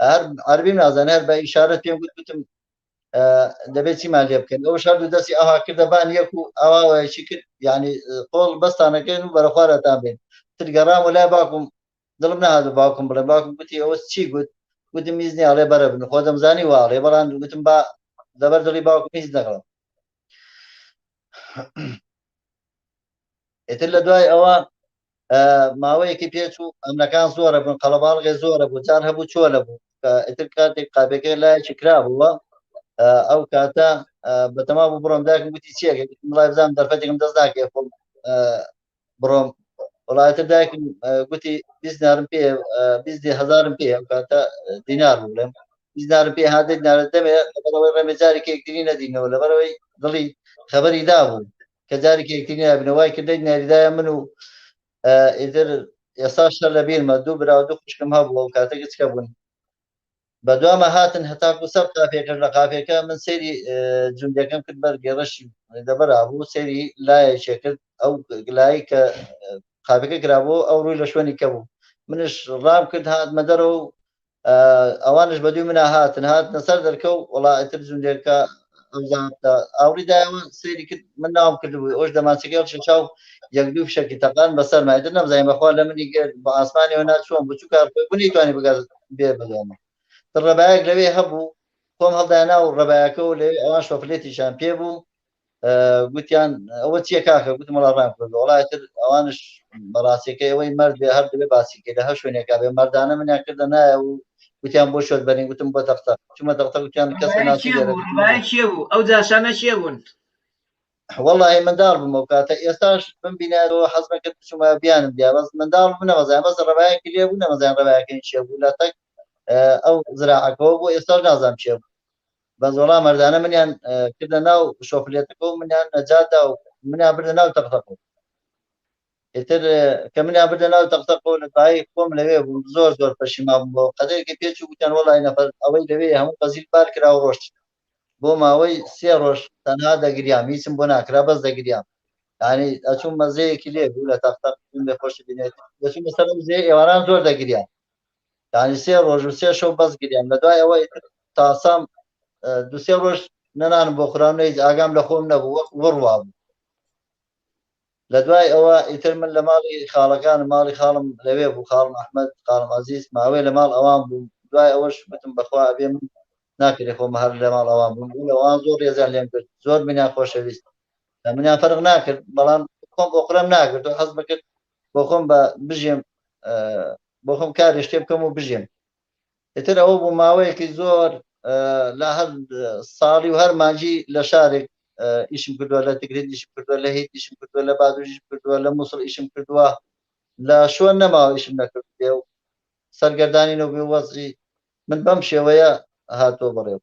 هەر عەربیم نازانە هەر بە ئیشارەت پێم گوتم دەبێت چیمان لێ بکەن ئەو شار دوو دەستی ئەها کردەبان یەک و ئاواوەیەکی کرد یعنی قۆڵ بەستانەکەن و بەرەخوارەتان بێن ترگەڕام و لای باکم دڵم نەهات باوکم بڵێ باوکم گوتی ئەوە چی گوت گوتم میزنی ئاڵێ بەرە بن خۆ دەمزانی واڵێ بەڵام گوتم با دەبەر دڵی باوکم هیچ نەکڕم ئیتر لە دوای ئەوە ماوەیەکی پێچوو ئەمنەکان زۆرە بوون قەڵەباڵغێ زۆرە بوو جار هەبوو چۆلە بوو ئیتر کاتێک قاپێکە لایەکی کرا بووە ئەو کاتە بەتەما بوو بڕۆم داکم گوتی چیەکە وڵای بزانم دەرفەتێکم دەست ناکێ بڕۆم وڵایەتە دایکم گوتی 20 دینارم پێ 20,000 پێ ئەو کاتە دینار بوو لێم 20 دینارم پێ هات دینارە دەمێ لەبەرەوەی ڕێمە جارێکی یەکتری نەدینەوە لەبەرەوەی دڵی خەبەری دابوو کە جارێکی یەکتری نابنەوەی کردەی دیناریدایە من و ئیتر ئێستا شەر لە بیرمە دوو برا و دوو خوشکم هەبووە و کاتێک چکە بوون بە دوامە هاتن هەتاکو سەر قاپێکە لە قاپێکە من سەیری جوندەکەم کرد بەرگێڕەشی دەبەرا بوو سەیری لایەکێ کرد ئەو لایی کە قاپێکە کرابوو ئەو ڕووی لە شوێنی کە بوو منش ڕام کرد هاتمە دەرەوە و ئەوانش بەدوی منە هاتنە سەر دەرکە و وڵا ئیتر جوندێکە ئاوری دایەوە سەیری کرد من ناوم کردبوو ئەوش دەمانچەکە شەچاو یەک دوو فشەکی تەقان بەسەر مایتر نەمزانین بەخوا لە منی گرت بە ئاسمانیەوە ناچووم بچوو کارکۆی بوونی توانی بگات بێ بەدەوامە ڕێبایەک لەوێ هەبوو خۆم هەڵداینا و ڕێبایەکە و لەوێ ئەوان شۆفلێتیشان پێ بوو گوتیان ئەوە چیە کاکە گوتم وڵا ڕام کرد وڵایتر ئەوانش بەڕاستیەکە ئەوەی مەرد بێ هەر دەبێ باسیکە لە هەر شوێنێکا بێ مەردانە منیان کردە نایە و گوتیان بۆ شۆت بەرین گوتم بۆ تەختە چوومە تەختە گوتیان کەس ناسی چیە بوو ئەو جاشانە چیە بوون وەڵی منداڵ بوومە و کاتە ئێستاش بمبینەوە حەزمە کرد چوومە بیانم بیا بەس منداڵ بنەمەزان بەس ڕێبایەکی لێ بوو نەمەزان ڕێبایەکەی چیە بوو لە تەک ئەو زراعەکەەوە بۆ ئێستا نازانم چێ بوو بەزۆڵا مەردانە منیان کردە ناو شۆفلێتەکە و منیان نەجاتدا و منیان بردە ناو تەختەکە ئیتر کە منیان بردە ناو تەختەکە لە دوایی خۆم لەوێ بوو زۆر زۆر پەشیمان بووم بۆ قەدەرێکی پێچوو گوتیان وەڵی نەفەر ئەوەی لەوێ هەموو قەزیل بار کرا و ڕۆشت بۆ ماوەی 3 ڕۆژ تەنها دەگریام هیچم بۆ ناکرا بەس دەگریام یعنی ئەچوون مەزەیەکی لێ بوو لە تەختە لێ خۆش بینێت دەچوون بەسەر زێ ئێواران زۆر دەگریان یعنی 3 ڕۆژ و 3 شەو بەس گریان لە دوای ئەوە تاسام 2-3 ڕۆژ نەنانم بۆ خوراو نەیت ئاگام لە خۆم نەبوو وڕوا بوو لە دوای ئەوە ئیتر من لە ماڵی خاڵەکان ماڵی خاڵم لەوێ بوو خاڵم ئەحمەد خاڵم عەزیز ماوەی لە ماڵ ئەوان بوو دوای ئەوەش بتم بەخوا ئەبێ من ناکرێ خۆم هەر لە ماڵ ئەوان بووم ئەوان زۆر ڕێزیان لێم کرد زۆر منیان خۆشەویست منیان فەرق ناکرد بەڵام خۆم بۆ قڕم ناکرد و حەز بکرد بۆ خۆم بە بژێم بۆ خۆم کاری شتێ بکەم و بژێم ئیتر ئەوە بوو ماوەیەکی زۆر لە هەر ساڵی و هەر مانجی لە شارێک ئیشم کردووە لە تگرێت ئیشم کردووە لە هیت ئیشم کردووە لە بادوژیشم کردووە لە مووسڵ ئیشم کردووە لە شوێن نەماوە ئیشم نەکرد پێ و سەرگەردانینەوە بێ وەزعی من بەم شێوەیە هاتۆ بڕێ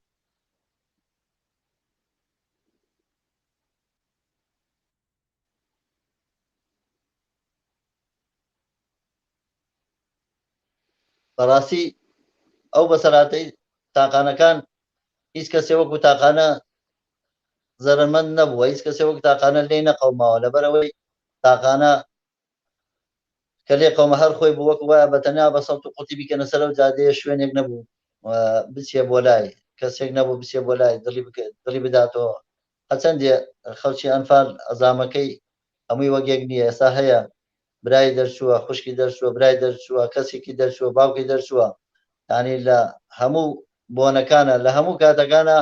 بەڕاستی ئەو بەسەراتەی تاقانەکان هیچ کەسێ وەکو تاقانە زەرمەند نەبووە هیچ کەسێ وەک تاقانە لێ نەقەوماوە لەبەرەوەی تاقانە کە لێ قەومە هەر خۆی بوو وەک وایە بەتەنیا بە سەوت و قوتی بیکەنە سەر و جادەیە شوێنێک نەبوو بچێ بۆ لای کەسێک نەبوو بچێ بۆ لای دڵی بداتەوە هەچەندێ خەڵکی ئەنفال ئەزامەکەی هەمووی وەگێک نییە ئێستا هەیە برای دەرچووە خوشکی دەرچووە برای دەرچووە کەسێکی دەرچووە باوکی دەرچووە ینی لە هەموو بۆنەکانە لە هەموو کاتەکانە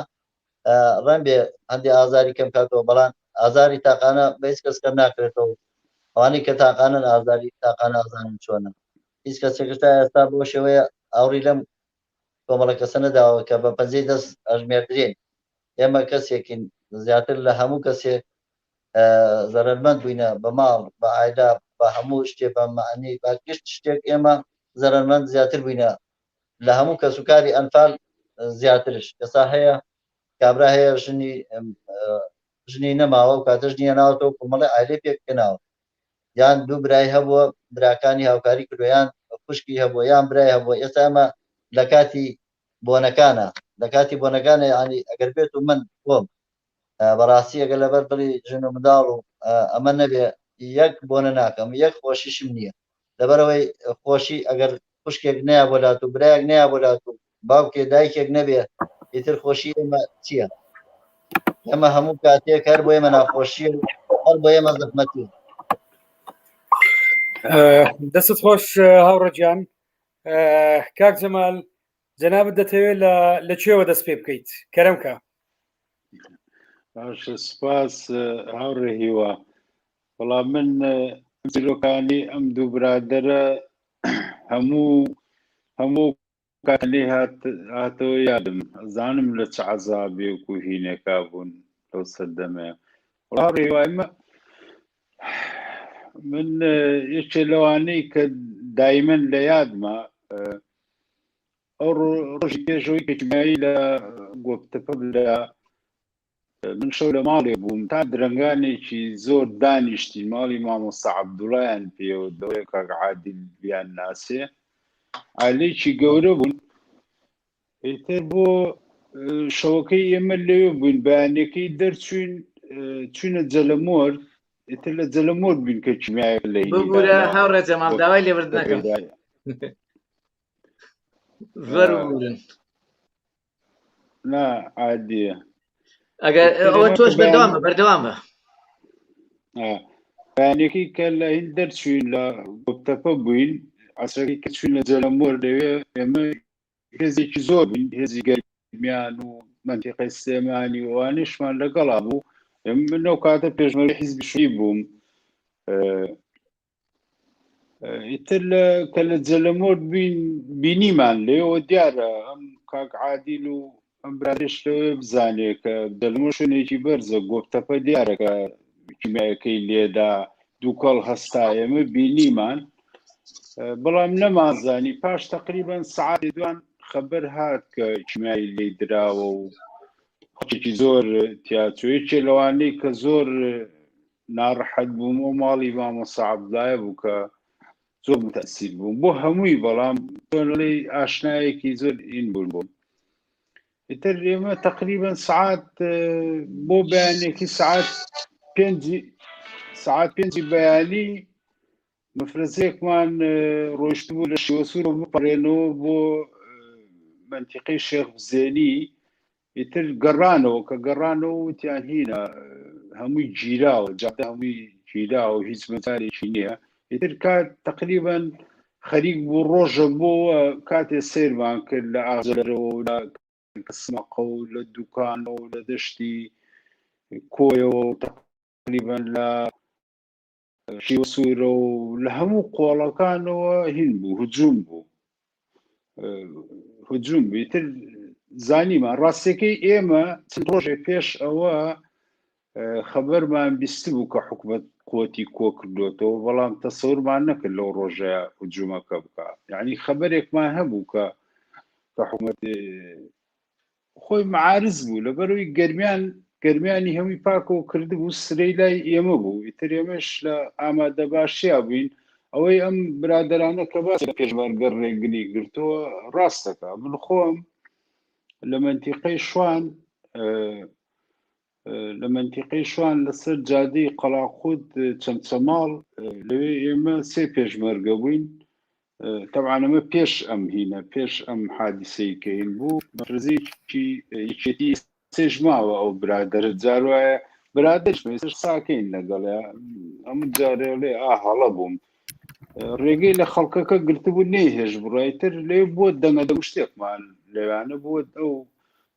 ڕەن بێ هەندی ئازاری کەم کاتەوە بەڵام ئازاری تاقانە بە هیچ کەس کەم ناکرێتەوە ئەوانەی کە تاقانن ئازاری تاقانە ئازانن چۆنە هیچ کەسێکتا ئێستا بۆ شێوەیە ئاوری لەم کۆمەڵە کەسە نەداوە کە بە پەنجەی دەست ئەژمێردرێن ئێمە کەسێکین زیاتر لە هەموو کەسێک زەرمەند بووینە بە ماڵ بە ئایدا بە هەموو شتێ بە معنی باگشت شتێک ئێمە زەرمەند زیاتر بووینە لە هەموو کەسوکاری ئەنفال زیاترش ئێستا هەیە کابرا هەیە ژنی نەماوە و کاتە ژنیە ناوەتەوە کۆمەڵی ئایلێ پێکەناوە یان دوو برای هەبووە براکانی هاوکاری کردویان خوشکی هەبووە یان برای هەبووە ئێستا ئەمە لە کاتی بۆنەکانە لە کاتی بۆنەکانە ینی ئەگەر بێت و من بۆم بەڕاستی ئەگەر لەبەر دڵی ژن و منداڵ و ئەمە نەبێ یەک بۆنە ناکەم یەک خۆشیشم نییە لەبەرەوەی خۆشی ئەگەر خوشکێک نیا بۆلات و برایەک نیا بۆلات و باوکێ دایکێک نەبێ ئیتر خۆشی ئێمە چییە ئەمە هەموو کاتێک هەر بۆ ئێمە ناخۆشی هەر بۆ ئێمە زەحمەتی دەستت خۆش هاوڕەجیان کاک جەمال جەنابەت دەتەوێت لە کوێوە دەست پێ بکەیت کەرەمکە باش سپاس هاوڕێ هیوا وەڵام من زیرۆکانی ئەم دوو برادەرە هەموو کاتێ هاتەوە یادم زانم لە چ عەزابێک و هینێکا بوون لەو سەردەمەیە هاوڕێ هیوای من یەکێ لەوانەی کە دایمەن لە یادمە ئەو ڕۆژی پێشەوەی کەچمایی لە گۆپتەپە لە من شەو لە ماڵێ بووم تا درەنگانێکی زۆر دانیشتی ماڵی مامۆستا عەبدوڵایان پێوە دەوەیە کاک عادیل بیان ناسێ عالێکی گەورە بوون ئیتر بۆ شەوەکەی ئێمە لەوێ بووین بەیانەکەی دەرچوین چوونە جەلەمۆر ئیتر لە جەلەمۆر بووین کە چیمایە لە ببوورە هاوڕێ جەمال داوای لێبرد نەکەم زۆر ببوورن نا عادیە ئەگەر ئەوە تۆش بەردەوامە بەردەوامە بەیانێکی کە لە هین دەرچوین لە گۆپتەپە بووین عەسەکەی کە چوین لە جەلەمۆر لەوێ ئێمە هێزێکی زۆر بووین هێزی گەرمیان و مەنتیقەی سلێمانی وانیشمان لەگەڵا بوو من ئەو کاتە پێشمەری حیزبی شووی بووم ئیتر کە لە جەلەمۆر بینیمان لێەوە دیارە ئەم کاک عادیل و ئەم برادێش لەوێ بزانێ کە جەلەمۆر شوێنێکی بەرزە گۆپتەپە دیارە کە کیمایەکەی لێدا دوو کەڵ هەستا ئێمە بینیمان بەڵام نەمازانی پاش تقریبان سەعاتی دوان خەبەر هات کە کیمایی لێ دراوە و خۆچێکی زۆر تیاچۆیەکێ لەوانەی کە زۆر ناڕەحەت بووم و ماڵی مامۆستا عەبدوڵایە بوو کە زۆر متەئسیر بووم بۆ هەمووی بەڵام تۆنەڵی ئاشنایەکی زۆر ئین بوون ئیتر ئێمە تقریبان سعات بۆ بەیانێکی سعات پێنجی بەیانی مەفرەزەیەکمان ڕۆیشت بوو لە شیوەسوورە بپەڕێنەوە بۆ مەنتیقەی شێخ بزێنی ئیتر گەڕانەوە کە گەڕانەوە وتیان هینە هەمووی گیراوە جادە هەمووی گیراوە هیچ مەجارێکی نییە ئیتر کات تقریبان خەریک بوو ڕۆژە بۆوە کاتێ سیرمان کرد لە ئاژەرەوە و لە کەسمەقە و لە دوکانەوە و لە دەشتی کۆیەوە تقریبان لە شیوەسوورە و لە هەموو قۆڵەکانەوە هین بوو هجووم بوو ئیتر زانیمان ڕاستیەکەی ئێمە چەند ڕۆژێک پێش ئەوە خەبەرمان بیست بوو کە حکومەت قوتی کۆ کردوێتەوە بەڵام تەسەورمان نەکرد لەو ڕۆژەیە هجوومەکە بکە یعنی خەبەرێکمان هەبوو کە حکوومەت خۆی معارز بوو لەبەرەوەی گەرمیانی هەمووی پاکەوە کردبوو سرەی لای ئێمە بوو ئیتر ئێمەش لە ئامادە باشییا بووین ئەوەی ئەم برادرانە کە باس لە پێشمەرگە ڕێگری گرتووە ڕاستەکە من خۆم لە منتیقەی شوان لەسەر جادەی قەلاقود چەمچەماڵ لەوێ ئێمە سێ پێشمەرگە بووین طبعا ئەمە پێش ئەم هینە پێش ئەم حادیسەی کە هین بوو مەفرزێکی یەکێتی سێژ ماوە ئەو برادرە جار وایە برادرش مێسش ساکەین لەگەڵە ئەم جارێ لێ هەڵە بووم ڕێگەی لە خەڵکەکە گرتبوو نەیهێژ بڕایتر لێ بۆ دەنگە دەنگ شتێکمان لەوانە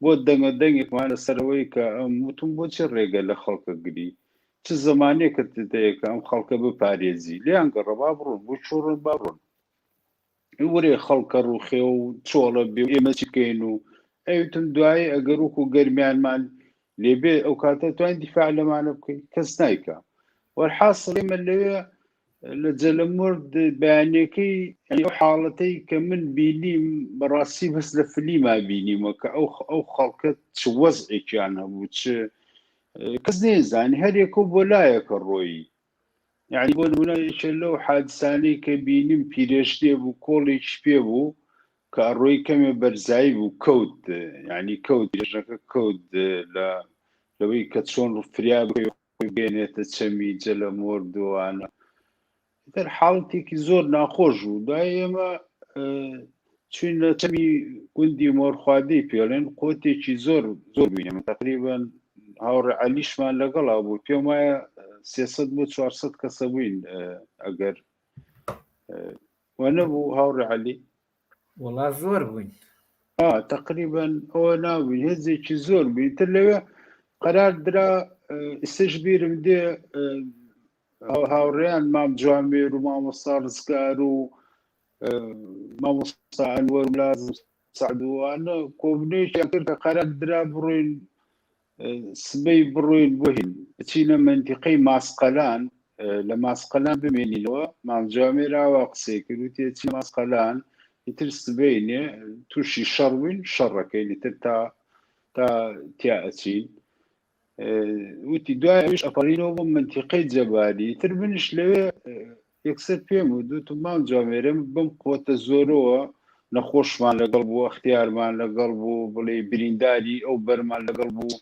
بۆ دەنگە دەنگێکمان لەسەرەوەی کە ئەم وتم بۆچی ڕێگە لە خەڵکە گری چ زمانێکە دەیەکە ئەم خەڵکە بپارێزی لیان گەڕە با بڕۆن بۆ چۆڕن با بڕۆن وەرێ خەڵکە ڕوخێ و چۆڵە بێ ئێمە چی بکەین و ئەوتم دوایی ئەگەر وەکو گەرمیانمان لێبێ ئەو کاتە توان دیفاع لەمانە بکەین کەس نایکە وەرحاصل ئێمە لەوێ لە جەلەمورد بەیانەکەی ئەو حاڵەتەی کە من بینیم بەڕاستی بەس لە فلیما بینیمە کە ئەو خەڵکە چ وەزعێکیان هەبوو چ کەس نێزانی هەرێکە بۆ لایەکە ڕۆیی یعنی بۆ نمونەیەکە لەو حادسانەی کە بینیم پیرێشتێ بوو کۆڵێکی پێ بوو کە ڕۆی کەمێ بەرزایی بوو کەوت یعنی کەوت پیرێژەکە کەوت لەوەی کە چۆن فریا بێنێتە چەمی جەلەمۆردوانە تر حاڵەتێکی زۆر ناخۆش بوو دوای ئێمە چوین لە چەمی گوندی مۆرخوادەی پێڵێن قوتێکی زۆر بینێمە تقریبان هاوڕێ عەلیشمان لەگەڵا بوو پێم وایە 300 بۆ 400 کەسە بووین ئەگەر وەنەبوو هاوڕێ عەلی وەڵا زۆر بووین تقریبان ئەوە ناوین هێزێکی زۆر بووین تر لەوێ قەرار درا ئێستش بیرم دێ هاوڕێیان مام جوامێر و مامۆستا ڕزگار و مامۆستا ئەنوەر و لازم سەعدوانە کۆبنەیەکیان کرد کە قەرار درا بڕۆین سبەی بڕۆین بۆ هین بچینە منتیقەی ماسقەلان لە ماسقەلان بمێنینەوە مام جوامێر ئاوا قسەی کرد و تێچی ماسقەلان ئیتر سبەینێ تووشی شەڕ بووین شەڕەکەین ئیتر تا تیا ئەچین وتی دوای ئەوش ئەپەڕینەوە بۆ منتیقەی جەباری تر منش لەوێ یەکسەر پێم و دوتم مام جوامێرم بم قوتە زۆرەوە نەخۆشمان لەگەڵ بوو ئەختیارمان لەگەڵ بوو بڵێ برینداری ئەو بەرمان لەگەڵ بوو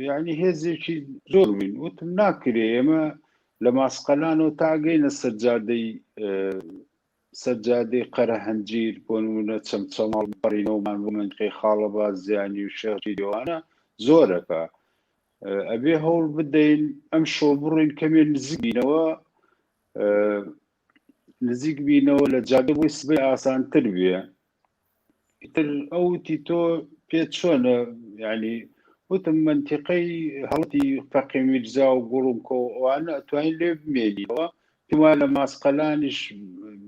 یعنی هێزێکی زۆر بووین وتم ناکرێ ئێمە لە ماسقەلانەوە تاگەینە سەرجادەی قەرە هەنجیر بۆ نمونە چەمچەماڵ بپەڕینەوەمان بۆ منتیقەی خاڵەباز زیانی و شێخی دیوانە زۆرەکە ئەبێ هەوڵ بدەین ئەم شۆ بڕین کەمێ نزیک بینەوە لە جادە بۆی سبەی ئاسانتر بێ ئیتر ئەوتی تۆ پێت چۆنە یعنی وتم منتیقەی هەڵەتی فەقی میرزا و گوڵمکۆ ئەوانە ئەتوانین لێ بمێنیەوە پێما لە ماسقەلانیش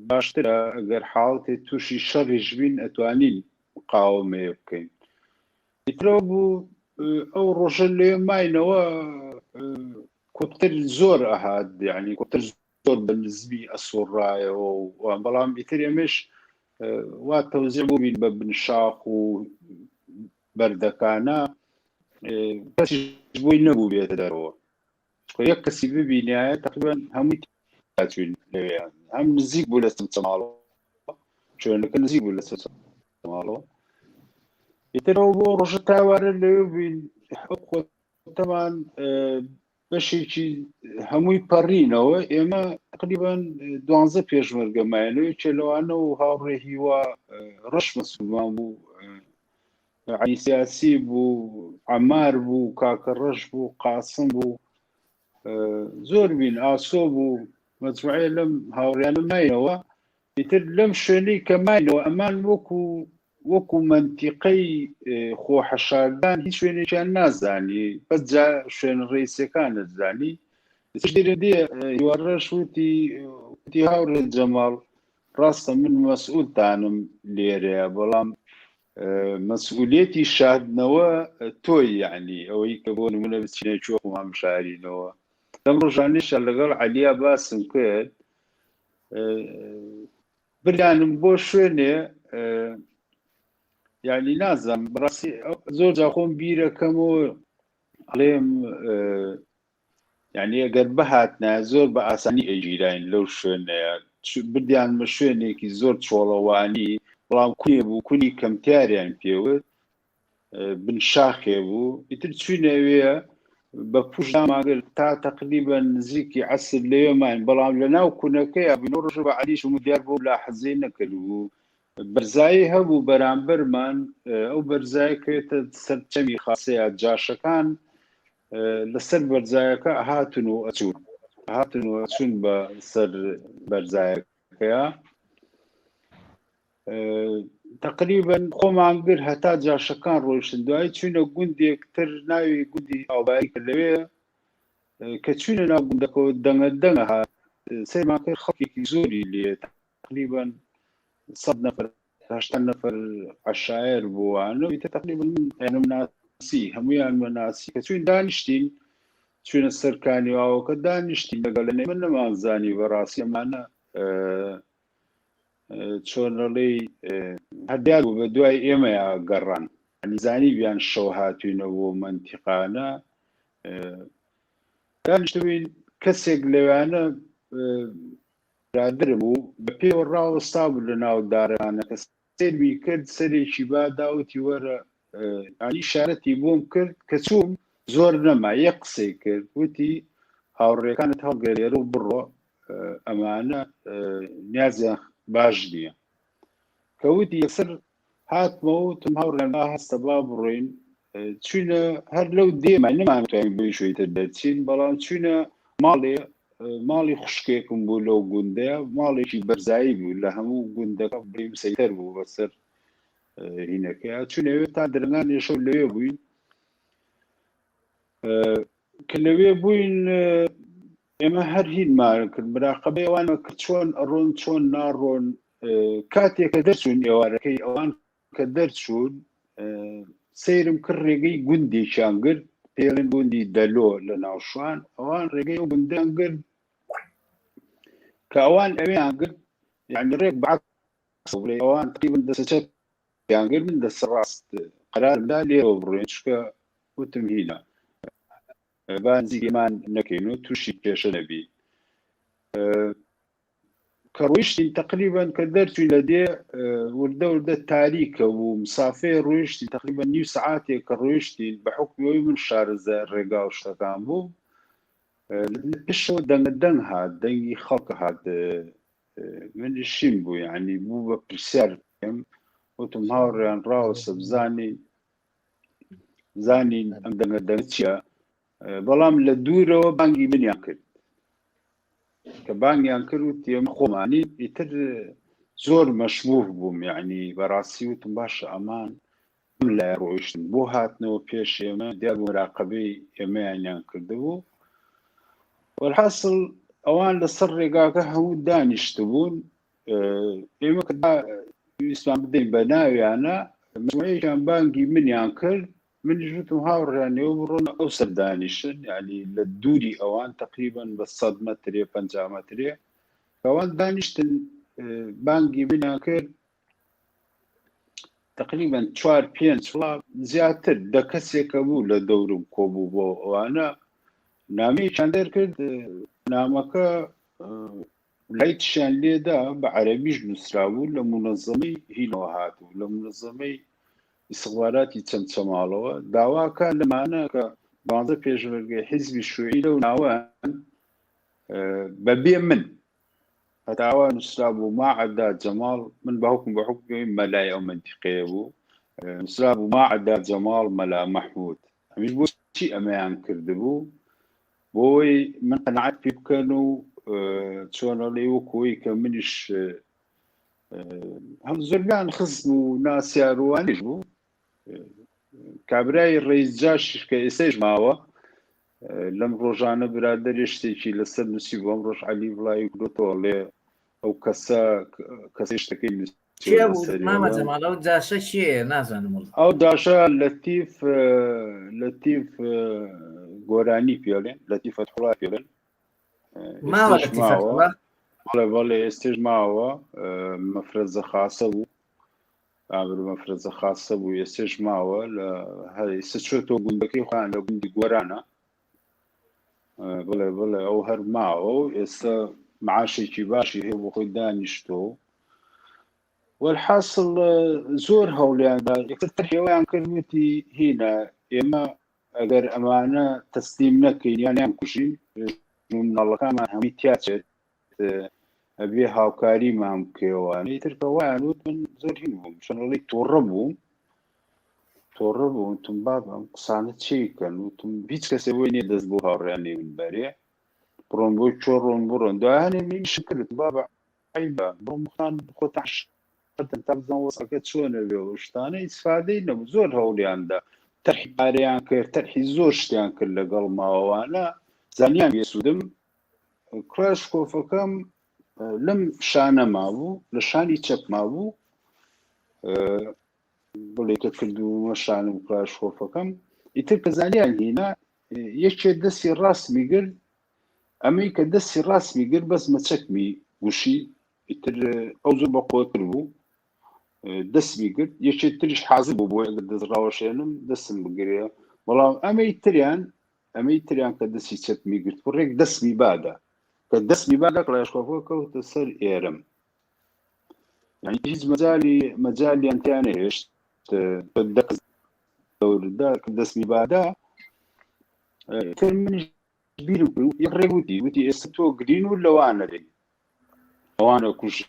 باشترە ئەگەر حاڵەتی تووشی شەڕیش بین ئەتوانین مقاومەیە بکەین ئیترەوە بوو ئەو ڕۆژە لێ ماینەوە کۆپتەر زۆر ئەهات یعنی کۆپتەر زۆر بەنسبی ئەسۆڕایەوە و بەڵام ئیتر ئێمەش وا تەوزیع بووین بە بنشاق و بەردەکانە کەسیش بۆی نەبوو بێتە دەرەوە یەک کەسی ببینایە تقریبان هەمووی تاچوین لەوێیان هەم نزیک بوو لە چەمچەماڵەوە چۆنەکە نزیک بوو لە چەمچەماڵەوە ئیترەوە بۆ ڕۆژە تاوارە لەوێ بووین خۆتەمان بەشێکی هەمووی پەڕینەوە ئێمە تقریبان 12 پێشمەرگەمایەنەوەی چێلەوانە و هاوڕێ هیوا ڕەش مەسوولمان بوو عەلی سیاسی بوو عەمار بوو کاکە ڕەش بوو قاسم بوو زۆر بین ئاسۆ بوو مەجموعەیە لەم هاوڕێیانە ماینەوە ئیتر لەم شوێنەی کە ماینەوە ئەمان وەکو منتیقەی خۆحەشاردان هیچ شوێنێکیان نازانی بەس جا شوێن ڕئیسەکان دەزانی دێ هیوەڕەش وتی هاوڕێ جەماڵ ڕاستە من مەسئوولتانم لێرەیە بەڵام مەسئوولێتی شاردنەوە تۆی یعنی ئەوەی کە بۆ نمونە بچینە چۆ مام شارینەوە لەم ڕۆژانیشە لەگەڵ عەلیا باسم کرد بریانم بۆ شوێنێ یعنی نازانم بەڕاستی زۆر جا خۆم بیرەکەمەوە ئەڵێم یعنی ئەگەر بەهاتنە زۆر بە ئاسانی ئەگیراین لەو شوێنەیە بردیانمە شوێنێکی زۆر چۆڵەوانی بەڵام کوێ بوو کونی کەمتیاریان پێوت بنشاخێ بوو ئیتر چوینەوەیە بە پوش ماگەر تا تقریبا نزیکی عەسر لەوێمان بەڵام لە ناو کوونەکەی بینۆ ڕۆژە بە عەلیش و دیار بۆ لا حەزەی نەکرد بوو بەرزایی هەبوو بەرامبەرمان ئەو بەرزای کەوێتە سەرچەمی خاسەیە جاشەکان لەسەر بەرزایەکە هاتن و ئەچوون بە سەر بەرزایەکەیە تقریبا خۆمان گر هەتا جاشەکان ڕۆیشتن دوای چوونە گوندێکتر ناوی گوندی ئاوبایی کرد لەوێ کە چوونە ناو گوندەکەەوە دەنگە هات سەرمان کرد خەڵکێکی زۆری لێ تقریبا 100 نەفەر 80 نەفەر عەشایر بووانە ئیتر تقریبا من ناسی هەموویان ناسی کە چوین دانیشتین چوونە سەرکانی ئاوەکە دانیشتین لەگەڵ من نەمانزانی بەڕاستی ئەمانە چۆنەڵی هەردیار بوو بە دوای ئێمەیە گەڕان ئەنیزانی بیان شەو هاتوینەوە منتیقانە دانیشتبووین کەسێک لەوانە برادرم بوو بە پێوە ڕاوەستا بوو لە ناو دارانە کە سێرمی کرد سەرێکی باداوتی وەرە ئانی شارەتی بۆم کرد کە چووم زۆر نەما یەک قسەی کرد وتی هاوڕێکانت هەڵگەرێرە و بڕۆ ئەمانە نیازیان باش نییە کەوتی یەکسەر هاتمەوە وتم هەوڕێن هەستە با بڕۆین چوونە هەر لەو دێمە نەمانتوانین بۆی شوێتە دەرچین بەڵام چوونە ماڵی خوشکێکم بوو لەو گوندەیە ماڵێکی بەرزایی بوو لە هەموو گوندەکە بریم سەیتەر بوو بەسەر هینەکەی چوونەوێ تا دەرەنگان ێشە لەوێ بووین کە لەوێ بووین ئێمە هەر هینمان کرد مراقەبەی ئەوانە کرد چۆن ئەڕۆن چۆن ناڕۆن کاتێک کە دەرچوون ئێوارەکەی ئەوان کە دەرچوون سەیرم کرد ڕێگەی گوندێکیان گرت پێڵێن گوندی دەلۆ لە ناوشوان ئەوان ڕێگەی ئەو گوندیان گرت کە ئەوان ئەویان گرت یعنی ڕێک بەعەکس بڵێ ئەوان تقریبا دەسەچەتیان گرت من دەسە ڕاست قەرارمدا لێرە بڕۆین چونکە وتم هینە بانزیگەمان نەکەین و تووشی پێشە نەبی کە ڕۆیشتین تقریبا کە دەرچووی لە دێ وردە وردە تاریکە و مسافەی ڕۆیشتی تقریبا نیو سەعاتێک کە ڕۆیشتین بە حوکمیەوەی من شارەزە ڕێگا و شتەکان بوو پێشەوە دەنگە هات دەنگی خەڵکە هات منی شیم بوو یعنی بوو بە پرسیار بکەم وتم هاوڕێیان ڕاوەسە بزانین ئەم دەنگە چییە بەڵام لە دوورەوە بانگی منیان کرد کە بانگیان کرد و تێم خۆمانی ئیتر زۆر مەشموف بووم یعنی بەڕاستی وتم باشە ئەمان لای ڕۆیشتن بۆ هاتنەوە پێش ئێمە دیار مراقەبەی ئێمەیانیان کردبوو وەرحاصل ئەوان لەسەر ڕێگاکە هەموو دانیشتبوون ئێمە کە ویستمان بدەین بە ناویانە مجموعەیەکیان بانگی منیان کرد منیش وتم هاوڕێیانەوە بڕۆن ئەو سەر دانیشتن یعنی لە دووری ئەوان تقریبا بە 100 مەترێ 50 مەترێ ئەوان دانیشتن بانگی منیان کرد تقریبا 4-5 زیاتر دە کەسێکە بوو لە دەورم کۆبوو بۆ ئەوانە نامەیەکیان دەرکرد نامەکە لایتشیان لێدا بە عەرەبیش نووسرا بوو لە مونەزەمەی هینەوە هاتوو لە مونەزەمەی ئیستخباراتی چەمچەماڵەوە داواکە لەمانە کە 12 پێشمەرگەی حیزبی شووعی لەو ناوەیان بەبێ من هەتاوا نووسرا بوو ماعەدا جەماڵ من بەحوکم بە حوکمی مەلای ئەو منتیقەیە بوو نووسرا بوو ماعەدا جەماڵ مەلا مەحموود ئەمیش بۆچی ئەمەیان کردبوو بۆی من قەنەعەت پێ بکەن و چۆنەڵێ وەکۆی کە منیش هەم زۆربیان خزم و ناسیاروانیش بوو کابرای ڕئیس جاشش کە ئێستاش ماوە لەم ڕۆژانە برادەری شتێکی لەسەر نووسی بۆ ئەم ڕۆژ عەلی وڵایی کردوتەوە لێ ئەو کەسەی شتەکەی مامە جەماڵ ئەو جاشە چییە نازانم ئەو جاشە لەتیف گۆرانی پێڵێن لەتیف فەتحوڵا پێڵێن ماوە اتفاق بەڵێ ئێستێش ماوە مەفرەزە خاسە بوو ئابر مەفرەزە خاسە بوو ئێستێش ماوە لە ئێستا چۆتەوە گوندەکەی خۆیان لە گوندی گۆرانە بڵێ ئەو هەر ماوە و ئێستا معاشێکی باشی هەیە بۆ خۆی دانیشتۆ والحاصل زۆر هەوڵیاندا یەکتر هێوایان کردوتی هینە ئێمە ئەگەر ئەمانە تەسلیم نەکەین یانیان کوژین مناڵەکانمان هەمووی تیاچێت ئەبێ هاوکاریمان بکەوانەی تر کەوایان وت من زۆر هین بووم چۆنەڵی تۆڕە بووم وتم بابە ئەم قسانە چیکەن وتم هیچ کەسێ بۆی نییە دەست بۆ هاوڕێیان نێونبەرێ بڕۆن بۆی چۆڕۆن بڕۆن دوایانێ میشم کرد بابە عیبە بڕۆ مخان خۆتان تا بزان وەسەکە چۆنە بێ و شتانە ئیسفادەی نەبوو زۆر هەوڵیاندا تەرحی پارەیان کرد تەرحی زۆر شتیان کرد لەگەڵ ماوەوانە زانیان بێسوودم کلاشکۆفەکەم لەم شانە مابوو لە شانی چەپ مابوو بڵێ کە کردومە شانم کلاشکۆفەکەم ئیتر کە زانیان هینا یەکێ دەستی ڕاستمی گرت ئەمەی کە دەستی ڕاستمی گرت بەس مەچەکمی گوشی ئیتر ئەو زۆر بەقوتر بوو دەستمی کرد یەکێ تریش حازر بوو بۆ ئەگەر دەست ڕاوەشێنم دەستم بگرێ بەڵام ئەمەی تریان کە دەستی چەپمی گرت ڕێک دەستمی بادا کە دەستمی بادا کلاشکۆفە کەوتە سەر ئێرم یعنی هیچ مەجالیان تیان نەهێشت دەوردا کە دەستمی بادا تر منیش بیرم کرد یەک ڕێک وتی ئێستا تۆ گرین و لەوانەدەی ئەوانە کوژی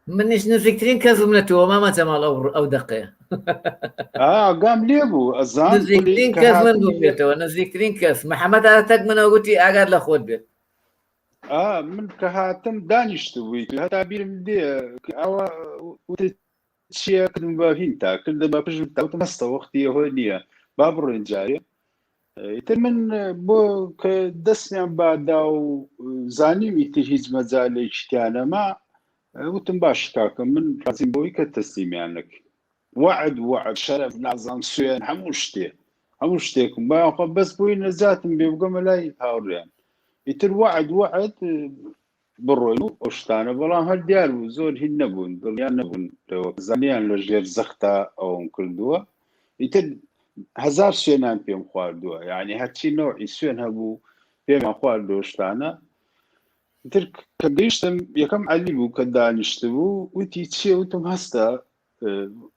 منیش نزیکترین کەسم لە تۆ مامە جەماڵ ئەو دەقەیە ئاگام لێ بوو ئەزان نزیکترین کەس من بوو بێتەوە نزیکترین کەس محەممەد ئاتەک منە گوتی ئاگار لە خۆت بێت من کە هاتم دانیشت بوویت هەتا بیرم دێ ئەوە چیە کردم بە هین تا کردە بە پشت تاوتە مەستە وەختی ئەوە نییە با بڕۆین جارێ ئیتر من بۆ کە دەستیان بادا و زانیمی تر هیچ مەجالێکی تیانەما وتم باش کاکە من ڕازیم بۆی کە تەسلیمیان نەکەی وعد شەرەف نازان سوێن هەموو شتێکم باخوا بەس بۆی نەجاتم بێ بگەمە لای هاوڕێیان ئیتر وعد بڕۆین و ئەو شتانە بەڵام هەر دیار بوو زۆر هین نەبوون دڵیان نەبوون زانیان لە ژێر زەختە ئەوم کردووە ئیتر هەزار سوێنان پێم خواردووە یعنی هەرچی نەوعی سوێن هەبوو پێمان خواردووە شتانە ئیتر کە گەیشتم یەکەم عەلی بوو کە دانیشت بوو وتی چییە وتم هەستە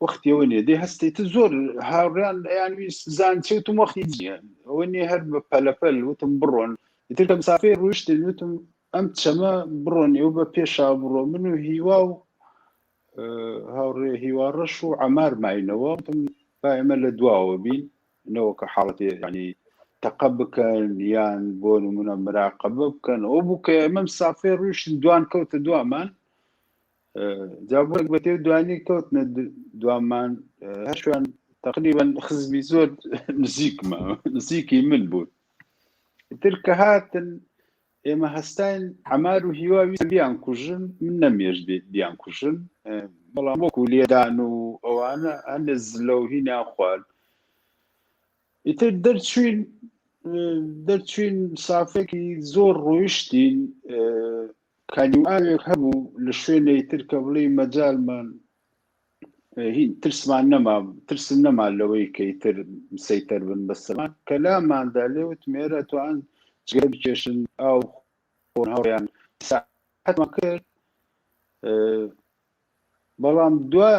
وەختیەوە نیە دێ هەستێتە زۆر هاوڕیان یانویست زان چێ وتم وەختی جیە ئەوە نیە هەر بە پەلەپەل وتم بڕۆن ئیتر کە مسافێ ڕویشتن وتم ئەم چەمە بڕۆن ئێوە بە پێشا بڕۆ من و هیوا و هاوڕێ هیوا ڕەش و عەمار ماینەوە وتم با ئێمە لە دواوە بین نەوە کە حاڵەتێ ینی تەقە بکەن یان بۆ نمونە مراقەبە بکەن ئەو بوو کە ئێمە مسافێ ڕویشتن دوان کەوتە دوامان جابووەک بە تێو دوانی کەوتنە دواممان هەشوان تقریبان خزمی زۆر نزیکی من بوو تر کە هاتن ئێمە هەستاین عەمار و هیوا ویستن بیان کوژن من نەمێژ بیان کوژن بەڵام وەکو لێدان و ئەوانە هەندێک لەو هینیان خوارد ئیتر دەرچوین سافێکی زۆر ڕۆیشتین کانیوانێک هەبوو لە شوێنەی تر کە بڵێ مەجالمان هین ترسم نەما لەوەی کە ئیتر مسەیتەر بن بەسەمان کەلاماندا لێوت مێرە توان جگەر بکێشن ئاو خۆن هەوڕیان ساحەتمان کرد بەڵام دوا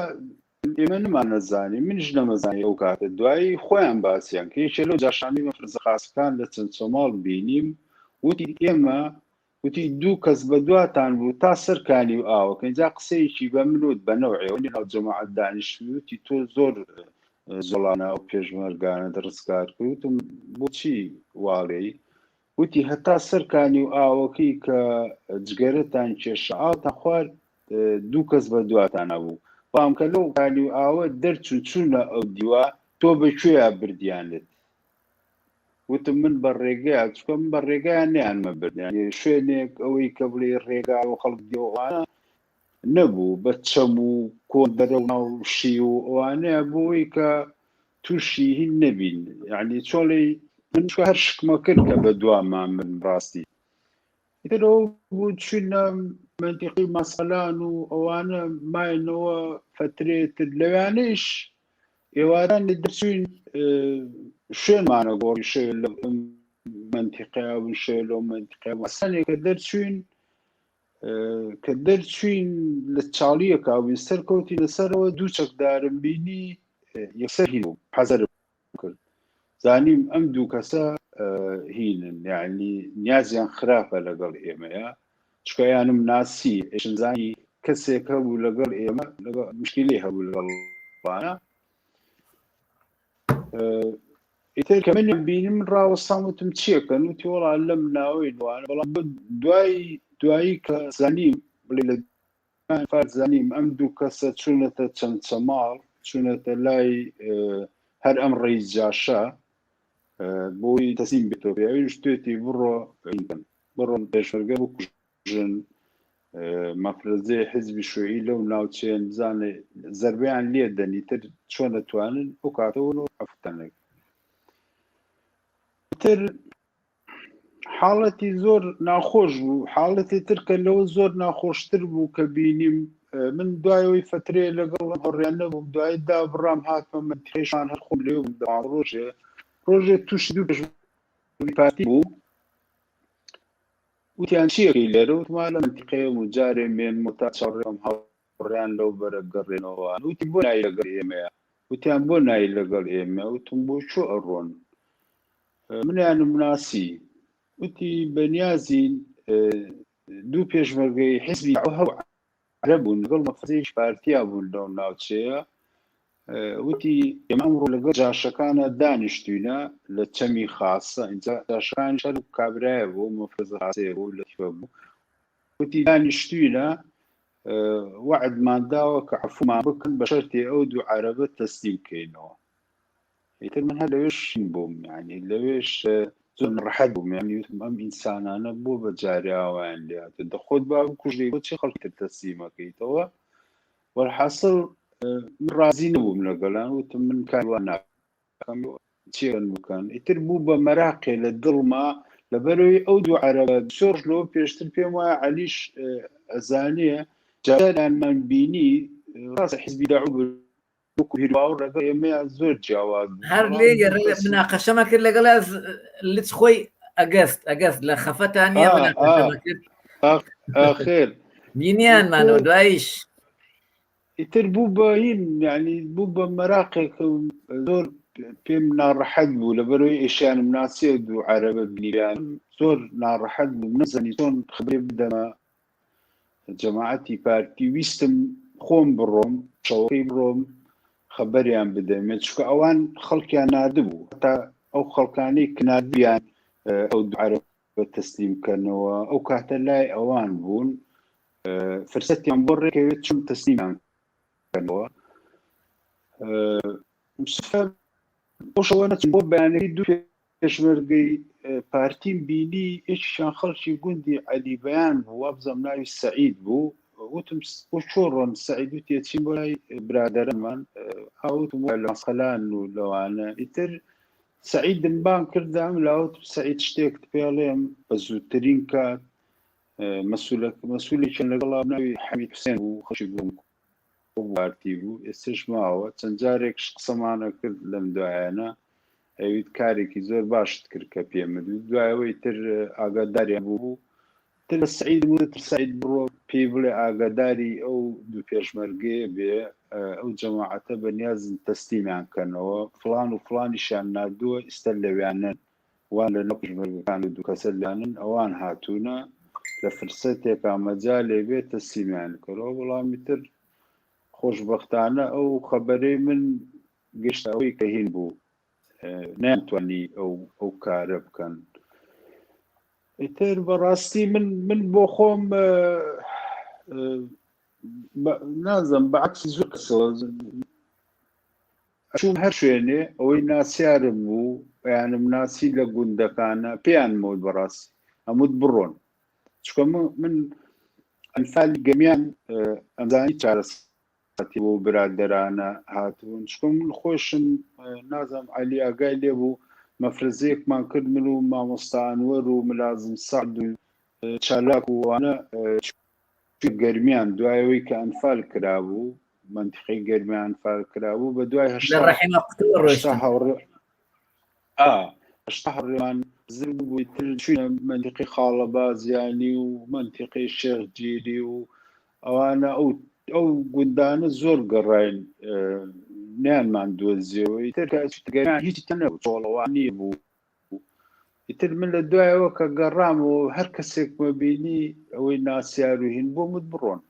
ئێمە نەمانەزانی منیش نەمەزانی ئەو کاتە دوایی خۆیان باسییان کە یەکێ لەو جاشانی مەفرەزە خاسەکان لە چەند چۆماڵ بینیم وتی ئێمە وتی دوو کەس بە دواتان بوو تا سەرکانی و ئاوە کە اینجا قسەیەکی بە منوت بە نەوعێەوە ناو جەماعەت دانیشتوی وتی تۆ زۆر زۆڵانە ئەو پێشمەرگانە دەڕزگار کرد وتم بۆچی واڵێی وتی هەتا سەرکانی و ئاوەکەی کە جگەرەتان کێشە ئاوتان خوارد دوو کەس بە دواتان هەبوو بەڵام کە لەو کانی و ئاوە دەرچوو چوونە ئەو دیوە تۆ بەکوێیە بردیانت وتم من بە ڕێگەیە چکە من بە ڕێگایان نیانمە بردیان شوێنێک ئەوەی کە بڵێ ڕێگا و خەڵک دیوانە نەبوو بە چەم و کۆن بەرەو ناو شی و ئەوانەیە بۆی کە تووشی هین نەبین یعنی چۆڵی من هەر شکمە کرد کە بە دوامان من ڕاستی ئەو بوو چونە منتیقی مەسەلان و ئەوانە ماینەوە فترێتر لەوانەیش ئێواران لە دەرچوین شوێنمانە گۆڕی شێ لە منتیقیا و شێ لەو منتیقیا مەسەلێک کە دەرچوین لە چاڵیەکە و سەرکەوتی لەسەرەوە دوو چەکدارم بینی یەکسەر هین بوو حەزەر کرد زانیم ئەم دوو کەسە هینن یعنی نیازیان خراپە لەگەڵ ئێمەیە چکەیانم ناسی ئێشنزانی کەسێک هەبوو لەگەڵ ئێمە مشکلی هەبوو لەگەڵوانە ئیتر کە من بینم ڕاوەستان وتم چیەکەن وتی وەڵا لەم ناوەی دوانە بەڵام دوایی کە زانیم بڵێ لە فات زانیم ئەم دوو کەسە چوونەتە چەند چەماڵ چوونەتە لای هەر ئەم ڕێی جاشە بۆی تەسیم بێتەوە پێوی شتێتی بڕۆن پێشمەرگە بکوژن مەفرەزەی حیزبی شوێعی لەو ناوچەیە بزانێ زەربەیان لێ دەنی تر چۆن دەتوانن ئەو کاتەوە ئەفتەنێک تر حاڵەتی زۆر ناخۆش بوو حاڵەتی ترکە لەوە زۆر ناخۆشتر بوو کە بینیم من دوایەوەی فترێ لەگەڵ هەڕیان نەبوو دوای دا بڕام هاتمە منتیقەیشان هەر خۆم لێو ڕۆژێ تووشی دوو پێشمەرگەی پارتی بوو وتیان چیەکەی لێرە وتمان لە منتیقەیە و جارێ مێنمە تا چاڕێم هەڕیان لەو بەرە گەڕێنەوە وتی بۆ نایی لەگەڵ ئێمەیە وتیان بۆ نایی لەگەڵ ئێمە وتم بۆ چۆ ئەڕۆن منیانم ناسی وتی بەنیازی دوو پێشمەرگەی حیزبی هەو عەرە بوون لەگەڵ مەفرەزەیەکی پارتیا بوون لەو ناوچەیە وتی ئێمە ئەمڕۆ لەگەڵ جاشەکانە دانیشتوینە لە چەمی خاسە ئینجا جاشەکانی شەر کابرایە بوو مەفرەزە خاسەیە بوو لە تیوە بوو وتی دانیشتوینە وعدمان داوە کە عەفومان بکەن بە شەرتێ ئەو دوو عەرەبە تەسلیم بکەینەوە ئیتر من هەر لەوێش بووم یعنی لەوێش زۆر ڕەحەت بووم یعنی وتم ئەم ئینسانانە بۆ بەجارێ ئاوایان لێهاتە دەخۆت با بکوژێ بۆ چی خەڵکی تر تەسلیمەکەیتەوە وەرحاصل من ڕازی نەبووم لەگەڵان وتم من کاروان ناکەم چیان بکەن ئیتر بوو بە مەراقێ لە دڵما لەبەرەوەی ئەو دوو عەرەبە سۆرژلەوە پێشتر پێم وایە عەلیش ئەزانێ جارانمان بینی ڕاستە حیزبی داعو هیرواو ڕێگە ئێمەیە زۆر جیاواز هەر لێ مناقەشەمە کرد لەگەڵ لچ خۆی ئەگەست لە خەفەتانە مناقەشەمە کرد خێر بینیانمانەوە دواییش ئیتر بوو بە هین یعنی بوو بە مەراقێک زۆر پێم ناڕەحەت بوو لەبەرەوەی ئێشیانم ناسیە دوو عەرەبە بینیان زۆر ناڕەحەت بوو نەزانی چۆن خبرێ بدەمە جەماعەتی پارتی ویستم خۆم بڕۆم شەوەی بڕۆم خەبەریان بدەمێت چکە ئەوان خەڵکیان نردبوو تا ئەو خەڵکانەی کناردیان ئەو دوو عەرەبە تەسلیمکردنەوە ئەو کاتە لای ئەوان بوون فرسەتیان بۆ ڕێکەوێت چون تەسلیمیان کردنەوە خۆشەوە نەچم بۆ بەیانەکەی دوو پێشمەرگەی پارتیم بینی هیچیان خەڵکی گوندی عەلی بەیان بوو وابزەم ناوی سەعید بوو وتم بۆ چۆڕۆن سەعید وتیە چین بۆ لای برادەرەمان ئەوتم لە مەسقەلان و لەوانە ئیتر سەعیدم بان کردم لاوتم سەعید شتێکت پێڵێم بە زووترین کات مەسئولێکیان لەگەڵا ناوی حەمید حوسێن بوو خەڵکی بووم پارتی بوو ئێستش ماوە چەند جارێک قسەمانە کرد لەم دوایانە ئەویت کارێکی زۆر باشت کرد کە پێمەدوو دوایەوەی تر ئاگاداریان بوو تر سعید بوو سعید بڕۆ پێی بڵێ ئاگاداری ئەو دوو پێشمەرگەیە بێ ئەو جەماعەتە بەنیازن تەسلیمیان کردنەوە فڵان و فڵانیشیان نردووە ئێستا لەویانن وان لە نەو پێشمەرگەکان و دوو کەسە لەوانن ئەوان هاتوونە لە فرسەتێکا مەجالێ بێت تەسلیمیان کردەوە وەڵامی تر خۆشبەختانە ئەو خەبەرەی من گەشتەوەی کە هین بوو نەیانتوانی ئەو کارە بکەن ئیتر بەڕاستی من بۆ خۆم نازم بەعکسی زۆر کەسەوە چوم هەر شوێنێ ئەوەی ناسیارم بوو یانم ناسی لە گوندەکانە پێیان مەوت بەڕاستی هەمووت بڕۆن چکە من ئەنفالی گەمیان ئەمزانی چارەسەتی بۆ برادەرانە هاتوون چکە من خۆشم نازم عەلی ئاگای لێ بوو مەفرەزەیەکمان کرد من و مامۆستا ئەنوەر و ملازم سەعد و چالاک وانە گەرمیان دوایەوەی کە ئەنفال کرابوو منتیقی گەرمیان ئەنفال کرابوو بە دوای لە ڕەحیمە قوتووە ڕۆیشتن هەشتا هەڕێمان زر بووی تر چوونە منتیقی خاڵەبازیانی و منتیقی شێخجیری و ئەوانە ئەو گوندانە زۆر گەڕاین نیانمان دۆزیەوەی تر هیچی تەنەبوو چۆڵەوانی بوو ئیتر من لە دوایەوە کە گەڕام و هەر کەسێکمە بینی ئەوەی ناسیار و هین بۆ مت بڕۆن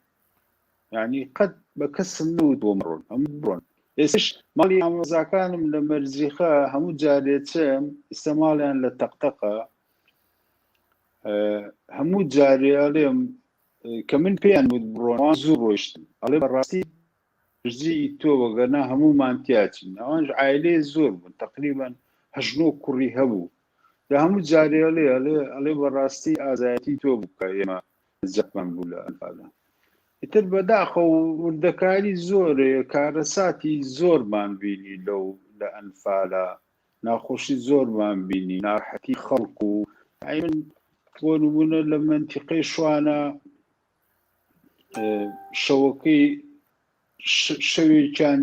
یعنی قەت بە کەسم نوت بۆ مڕۆن هەموو بڕۆن ئێستش ماڵی ئامۆزاکانم لە مەرزیخە هەموو جارێچم ئێستا ماڵیان لە تەقتەقە هەموو جارێ ئەڵێم کە من پێیان وت بڕۆن زوو ڕۆیشتن ئەڵێ بەڕاستی ژی تۆ وەگەرنا هەموومان تیاچین ئەوانش عایلەیە زۆر بوون تقریبان 8 کوڕی هەبوو لە هەموو جارێ ئەڵێ بەڕاستی ئازایەتی تۆ بووکە ئێمە زەقمان بوو لە ئەنفالە ئیتر بەداخە و وردەکاری زۆرێ کارەساتی زۆرمان بینی لە ئەنفالە ناخۆشی زۆرمان بینی ناڕەحەتی خەڵک و من بۆ نمونە لە منتیقەی شوانە شەوەکەی شەوێکیان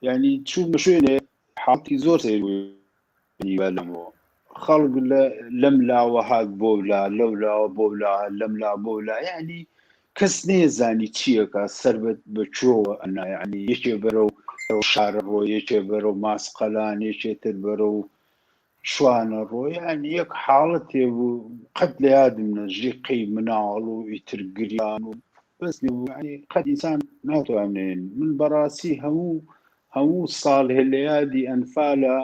ینی چوو شوێنێ حاڵی زۆر سەیربوویەوە خەڵک لەم لاوە هات بۆ لا لەو لاوە بۆ لا لەم لا بۆ لا یعنی کەس نێزانی چیەکە سەربەت بەچۆوە ئەنا یعنی یەکێ بەرەو شارە ڕۆ یەکێ بەرەو ماسقەلان یەکێتر بەرەو شوانە ڕۆ ینی یەک حاڵەت هێبوو قەت لە یادم نەژیقی مناڵ و ئیتر گریان و بەسنی قەت ئینسان ناتوانێن من بەڕاستی هەموو ساڵ لە یادی ئەنفالە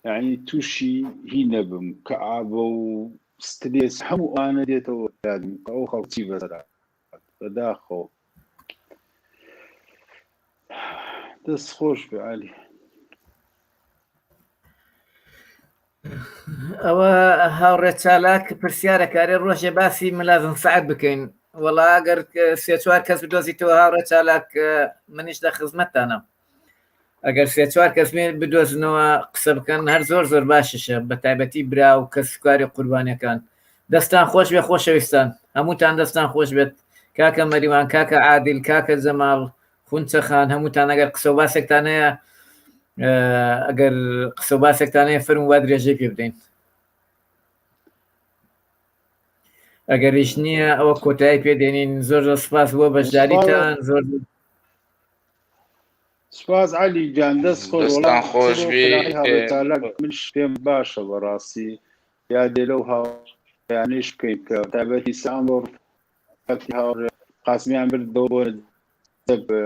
یعنی تووشی هی نەبم کە ئابە و سترێس هەموو ئانە دێتەوە یادم ئەو خەڵکی بەسەرا بەداخەوە دەست خۆش بێ عالی ئەوە هاوڕێ چالاک پرسیارەکارێ ڕۆژێ باسی ملازم سعد بکەین وەڵا ئەگەر 3-4 کەس بدۆزیتەوە هاوڕێ چالاک منیش لە خزمەتتانە ئەگەر 3-4 کەس بدۆزنەوە قسە بکەن هەر زۆر باششە بە تایبەتی برا و کەس سوکاری قوربانیەکان دەستان خۆش بێ خۆشەویستان هەمووتان دەستان خۆش بێت کاکە مەریوان کاکە عادل کاکە جەماڵ خونچەخان هەمووتان ئەگەر قسە و باسێکتان هەیە ئەگەر قسە و باسێکتان هەیە فەرموو وا درێژەی پێ بدەین ئەگەریش نییە ئەوە کۆتایی پێدێنین زۆر سپاس بۆ بەشداریتان زۆر سپاس علی جان دەست خۆش منش پێم باشە بەڕاستی یادێ لەو هاویانش بکەین کە تایبەتی سام هاوڕێ قاسمیان بردەوە بۆ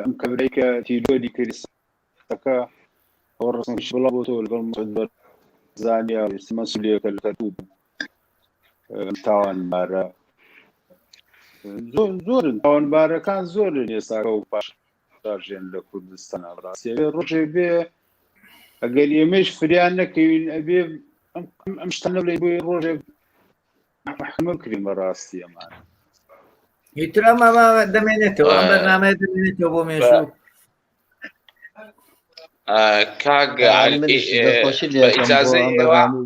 ئەم کەبرەی کە تیرۆری کریستەکە ئەو ڕستنش بڵا بۆ تۆ لەگەڵ زانیا مەسئولێکە لە کەرکوب تاوانبارە زۆرن تاوانبارەکان زۆرن ئێستاکە و پاش ژێن لە کوردستانە ڕاستی ڕۆژێ بێ ئەگەر ئێمەش فریان نەکەوین ئەبێ ئەم شتانە لێ بۆی ڕۆژێ محکمە بکرین بەڕاستی ئەمان هیترامە دەمێنێتەوە ئەم بەرنامەیە دەمێنێتەوە بۆ مێشوو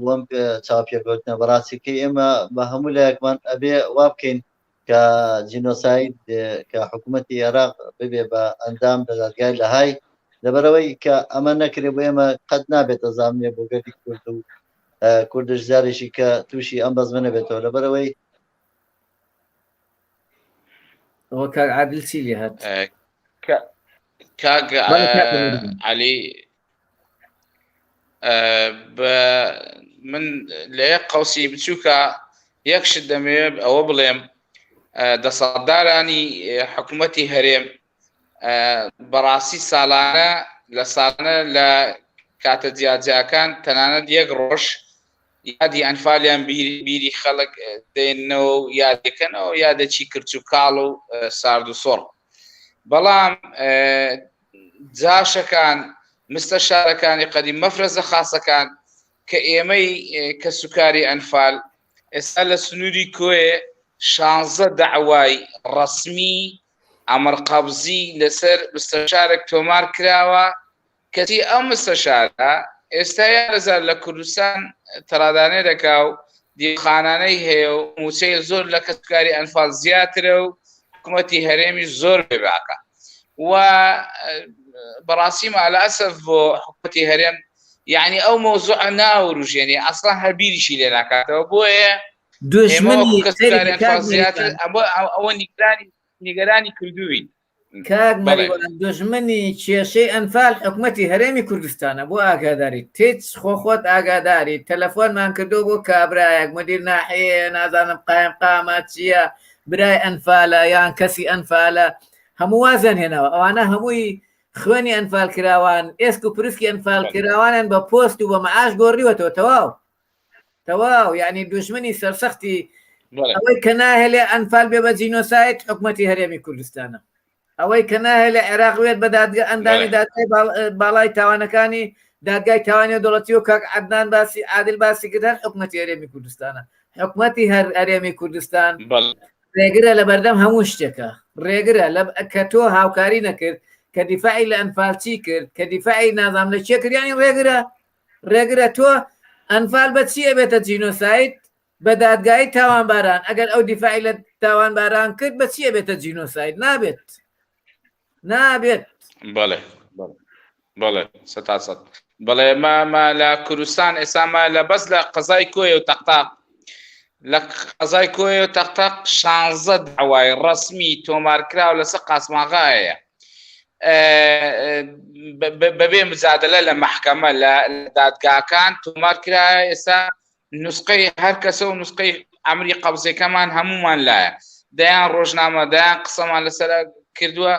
وەم چاپێکوتنە بەڕاستیکەی ئێمە بە هەموو لایەکمان ئەبێ وا بکەین کە جینۆساید کە حکوومەتی عێراق ببێ بە ئەندام دەدادگای لە های لەبەرەوەی کە ئەمە نەکرێ بۆ ئێمە قەت نابێتە زامنێ بۆ گەردی کورد و کوردش زارێکی کە تووشی ئەم بەزمە نەبێتەوە لەبەرەوەی ئەوە کاک عادل چی لێ هات کاک عەلی من لە یەک قەوسی بچووکە یەکشت دەمەوێت ئەوە بڵێم دەسەڵاتدارانی حکوومەتی هەرێم بەڕاستی ساڵانە لە ساڵانە لە کاتە جیاجیاکان تەنانەت یەک ڕۆژ یادی ئەنفالیان بیری خەڵک دێنەوە و یادەکەنەوە یادەچی کرچ و کاڵ و سارد و سۆڕ بەڵام جاشەکان مستەشارەکانی قەدیم مەفرەزە خاسەکان کە ئێمەی کە سوکاری ئەنفال ئێستا لە سنووری کۆیە 16 دەعوای ڕەسمی ئەمەرقەبزی لەسەر مستەشارێک تۆمار کراوە کەتی ئەم مستەشارە ئێستا یارەزار لە کوردستان تەڕادانێ دەکا و دیخانانەی هەیە و موچەی زۆر لە کەسبکاری ئەنفال زیاترە و حکوومەتی هەرێمی زۆر بێباکە و بەڕاستی مالەئەسف بۆ حکوومەتی هەرێم یعنی ئەو مۆزوع ناوروژێنێ ئەسڵا هەبیریشی لێ ناکاتەوە بۆیە دوژمنی ئەوە نیگەرانی کردووین کاک مەریوان دوژمنی کێشەی ئەنفال حکوومەتی هەرێمی کوردستانە بۆ ئاگاداری تێچ خۆخۆت ئاگاداری تەلەفۆنمان کردو بۆ کابرایەک مدیر ناحەیە نازانم قایم قامات چییە برای ئەنفالە یان کەسی ئەنفالە هەموو وازان هێنەوە ئەوانە هەمووی خوێنی ئەنفال کراوان ئێسک و پرسکی ئەنفال کراوانیان بە پۆست و بە مەعاش گۆڕیوەتەوە تەواو یعنی دوژمنی سەرسەختی ئەوەی کە ناهێلێ ئەنفال بێ بە جینۆسایت حکوومەتی هەرێمی کوردستانە ئەوەی کە ناهێلێ عێراقوێت بە دادگا ئەندامی دادگای باڵای تاوانەکانی دادگای تاوانی دەوڵەتی و کاک عەدنان باسی عادل باسی کردن حکوومەتی هەرێمی کوردستانە حکوومەتی هەرێمی کوردستان ڕێگرە لە بەردەم هەموو شتێکە ڕێگرە کە تۆ هاوکاری نەکرد کە دیفاعی لە ئەنفالچی کرد کە دیفاعی نازام لە چێ کردیانی ڕێگرە تۆ ئەنفال بە چیە بێتە جینۆسایت بە دادگایی تاوانباران ئەگەر ئەو دیفاعی لە تاوانباران کرد بە چیە بێتە جینۆسایت نابێت بەڵێ سەد بەڵێ مامە لە کوردستان ئێسامە لە بەس لە قەزای کۆیە و تەقتاق لە قەزای کۆیە و تەقتاق 16 داوای ڕەسمی تۆمارکراو لەسەر قاسماغایە بەبێ مجادلە لە محکەمە لە دادگاکان تۆمارکرایە ئێستا نوسقەی هەر کەسە و نوسقەی ئەمری قەبزەکەمان هەمومان لایە دەیان ڕۆژنامە دەیان قسەمان لەسەر کردووە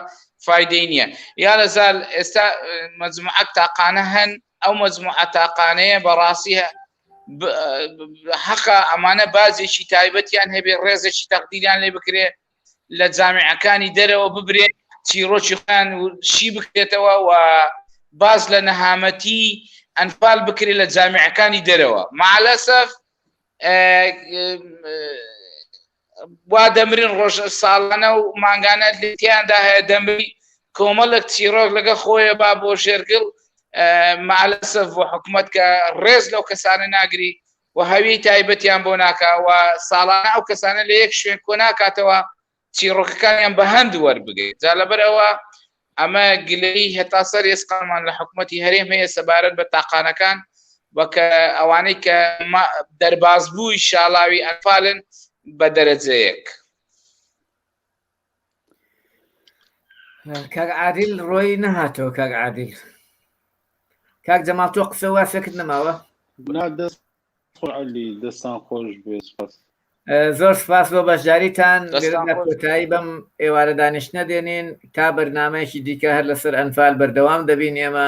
فایدەی نییە یا لەزال ئێستا مەجموعە تاقانە هەن ئەو مەجموعە تاقانەیە بەڕاستی حەقا ئەمانە بازێکی تایبەتیان هەبێ ڕێزێکی تەقدیریان لێ بکرێ لە جامعەکانی دەرەوە ببرێت چیرۆکی خۆیان شی بکرێتەوە و باز لە نەهامەتی ئەنفال بکرێت لە جامعەکانی دەرەوە مالەسەف وا دەمرین ڕۆژ ساڵانە و مانگانە لێتیاندا هەیە دەمری کۆمەڵک چیرۆک لەگە خۆیە با بۆ شێرگڵ مالەسەف بۆ حکوومەت کە ڕێز لەو کەسانە ناگری و هەوی تایبەتیان بۆ ناکە و ساڵانە ئەو کەسانە لە یەک شوێن کۆ ناکاتەوە چیرۆکەکانیان بە هەند وەربگەیت جا لەبەرەوە ئەمە گلەی هێتا سەر ئێسقامان لە حکوومەتی هەرێم هەیە سەبارەت بە تاقانەکان وەکە ئەوانەی کە دەرباز بووی شاڵاوی ئەنفالن بە دەرەجەیەک کاک عادل ڕۆی نەهاتەوە کاک عادل کاک جەماڵ تۆ قسە واسەکرد نەماوە دەستان خۆش بێ سپاس زۆر سپاس بۆ بەشداریتان کۆتایی بەم ئێوارە دانیشتنە دێنین تا بەرنامەیەکی دیکە هەر لەسەر ئەنفال بەردەوام دەبین ئێمە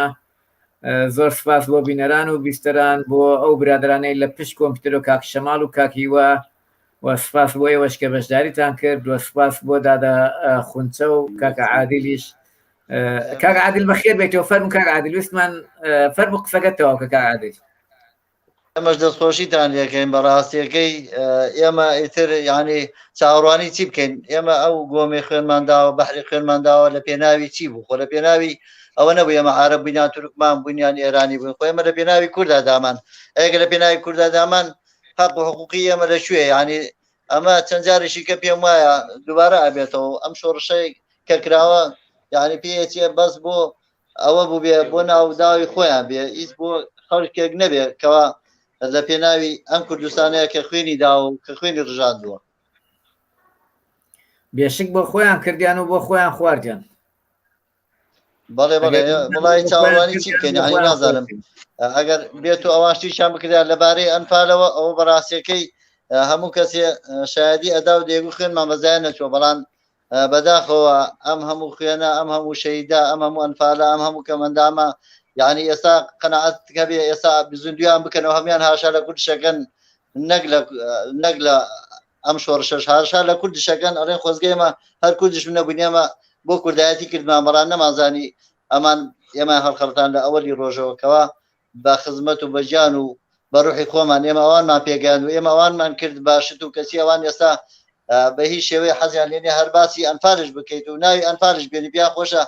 زۆر سپاس بۆ بینەران و بیستەران بۆ ئەو برادرانەی لە پشت کۆمپیوتەر و کاک شەماڵ و کاکیوە و سپاس بۆ ئێوەش کە بەشداریتان کرد و سپاس بۆ دادا خونچە و کاکە عادلیش کاک عادل بەخێر بێتەوە فەرمو کاک عادل ویستمان فەرمو قسەکەتەوە کە کاک عادل ئەمەش دەستخۆشیتان لەکەین بەڕاستیەکەی ئێمە ئیتر یعنی چاوەڕوانی چی بکەین ئێمە ئەو گۆمەی خوێنمانداوە بەحری خوێنمانداوە لە پێناوی چی بوو خۆ لە پێناوی ئەوە نەبوو ئێمە عارەب بووینیان تورکمان بووینیان ئێرانی بووین خۆ ئێمە لە پێناوی کووردا دامان ئەگە لە پێناوی کووردا دامان حەق و حقوقی ئێمە لەکوێ یعنی ئەمە چەند جارێکی کە پێم وایە دووبارە ئەبێتەوە ئەم شۆڕشەی کە کراوە یعنی پێچێ بەس بۆ ئەوە بوو بێ بۆ ناوداوی خۆیان بێ هیچ بۆ خەڵکێک نەبێ کەوا لە پێناوی ئەم کوردستانەیە کە خوێنی دا و کە خوێنی ڕژاندووە بێشک بۆ خۆیان کردیان و بۆ خۆیان خواردیان بەڵێ وڵی چاوەڕوانی چی بکەین یعنی نازانم ئەگەر بێت و ئەوانشتیشان بکرێت لەبارەی ئەنفالەوە ئەوە بەڕاستیەکەی هەموو کەسێ شایدی ئەدا و دێگو خوێنمان بەزایان نەچوە بەڵام بەداخەوە ئەم هەموو خوێنە ئەم هەموو شەیدا ئەم هەموو ئەنفالە ئەم هەموو کەمەندامە یعنی ئێستا قەنەعەت هەبێ ئێستا بزوندویان بکەنەوە هەمیان هاشا لە کوردشەکەن نەک لە ئەم شۆڕشەش هاشا لە کوردشەکەن ئەڵێن خۆزگەیمە هەر کوردش نەبوونێمە بۆ کوردایەتی کردمان بەڕان نەمازانی ئەمان ئێمە هەڵخەڵتان لە ئەوەلی ڕۆژەوەکەوە بە خزمەت و بەجان و بەڕوحی خۆمان ئێمە ئەوانمان پێگەیان و ئێمە ئەوانمان کرد باشت و کەسی ئەوان ئێستا بە هیچ شێوەیە حەزیان لێنێ هەر باسی ئەنفالش بکەیت و ناوی ئەنفالش بێنی پیا خۆشە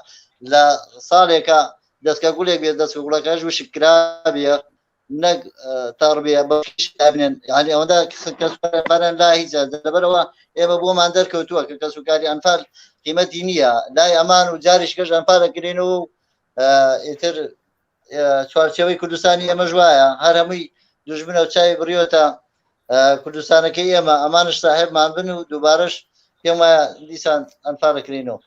لە ساڵێکە دەستکە گوڵێک بێت دەستکە گوڵەکەش وشکرا بێ نەک تاڕبیە بەێن ینی ئەوەدا کەسباران لا هیچ لەبەرەوە ئێمە بۆمان دەرکەوتووە کە کەس و کاری ئەنفال قیمەتی نییە لای ئەمان و جاریش گەشت ئەنفالەکرێنەوە و ئیتر چوارچەوەی کوردستانی ئەمە ژوایە هەر هەمووی دوژمنە و چاوی بڕیۆتە کوردستانەکەی ئێمە ئەمانش ساحێبمان بن و دووبارەش پێم وایە دیسان ئەنفالەکرێنەوە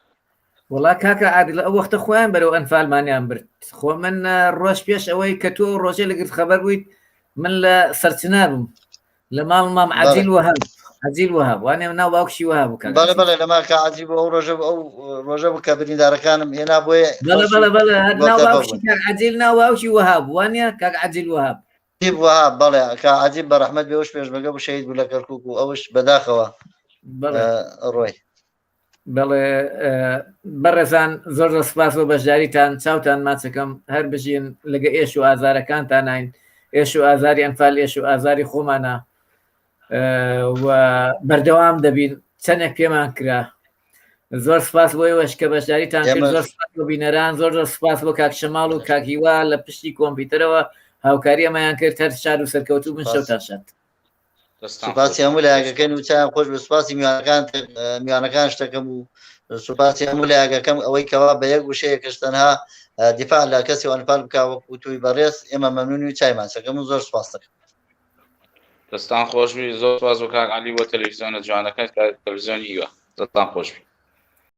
وڵا کاکە عادل ئەو وەختە خۆیان بەرەو ئەنفالمانیان برد خۆ من ڕۆژ پێش ئەوەی کە تۆ ڕۆژێ لەگرت خەبەر بوویت من لە سەرچنا بووم لە ماڵ مام عەجیل وەهاب عەجیل وەهاب وانێ ناو باوکشی وەهاب بوو بەڵێ بەڵێ لەما کە عەجیل بوو ئەو ڕۆژە بوو کە بریندارەکانم هێنا بۆیە بەڵێ ناو باوکشی کاک عەجیل ناو باوکی وەهاب وانە کاک عەجیل وەهاب وەهاب بەڵێ کە عەجیل بە ڕەحمەت بێ ئەوش پێشمەرگە بوو شەهید بوو لە کەرکووک و ئەوش بەداخەوە ڕۆی بەڵێ بەڕێزان زۆر سپاس بۆ بەشداریتان چاوتان ماچەکەم هەر بژین لەگە ئێش و ئازارەکانتان نین ئێش و ئازاری ئەنفال ئێش و ئازاری خۆمانە و بەردەوام دەبین چەندێک پێمان کرا زۆر سپاس بۆی وەش کە بەشداریتان کرد زۆر سپاس بۆ بینەران زۆر سپاس بۆ کاک شەماڵ و کاکیوا لە پشتی کۆمپیوتەرەوە هاوکاری ئەمەیان کرد هەر شاد و سەرکەوتوو من شەوتان شاد سوپاسی هەموو لایەکەکەن و چیان خۆش بە سوپاسی میوانەکان شتەکەم و سوپاسی هەموو لایەکەکەم ئەوەی کەوا بە یەک وشەیەکەش تەنها دیفاع لە کەسی ئەنفال بکا وەکو توی بەڕێز ئێمە مەمنونی و چایمانچەکەم و زۆر سوپاس دەکەم دەستان خۆشبی زۆر سپاس بۆ کاک عەلی بۆ تەلەڤیزیۆنە جوانەکەت تەلەڤیزیۆنی هیوا دەستان خۆشبی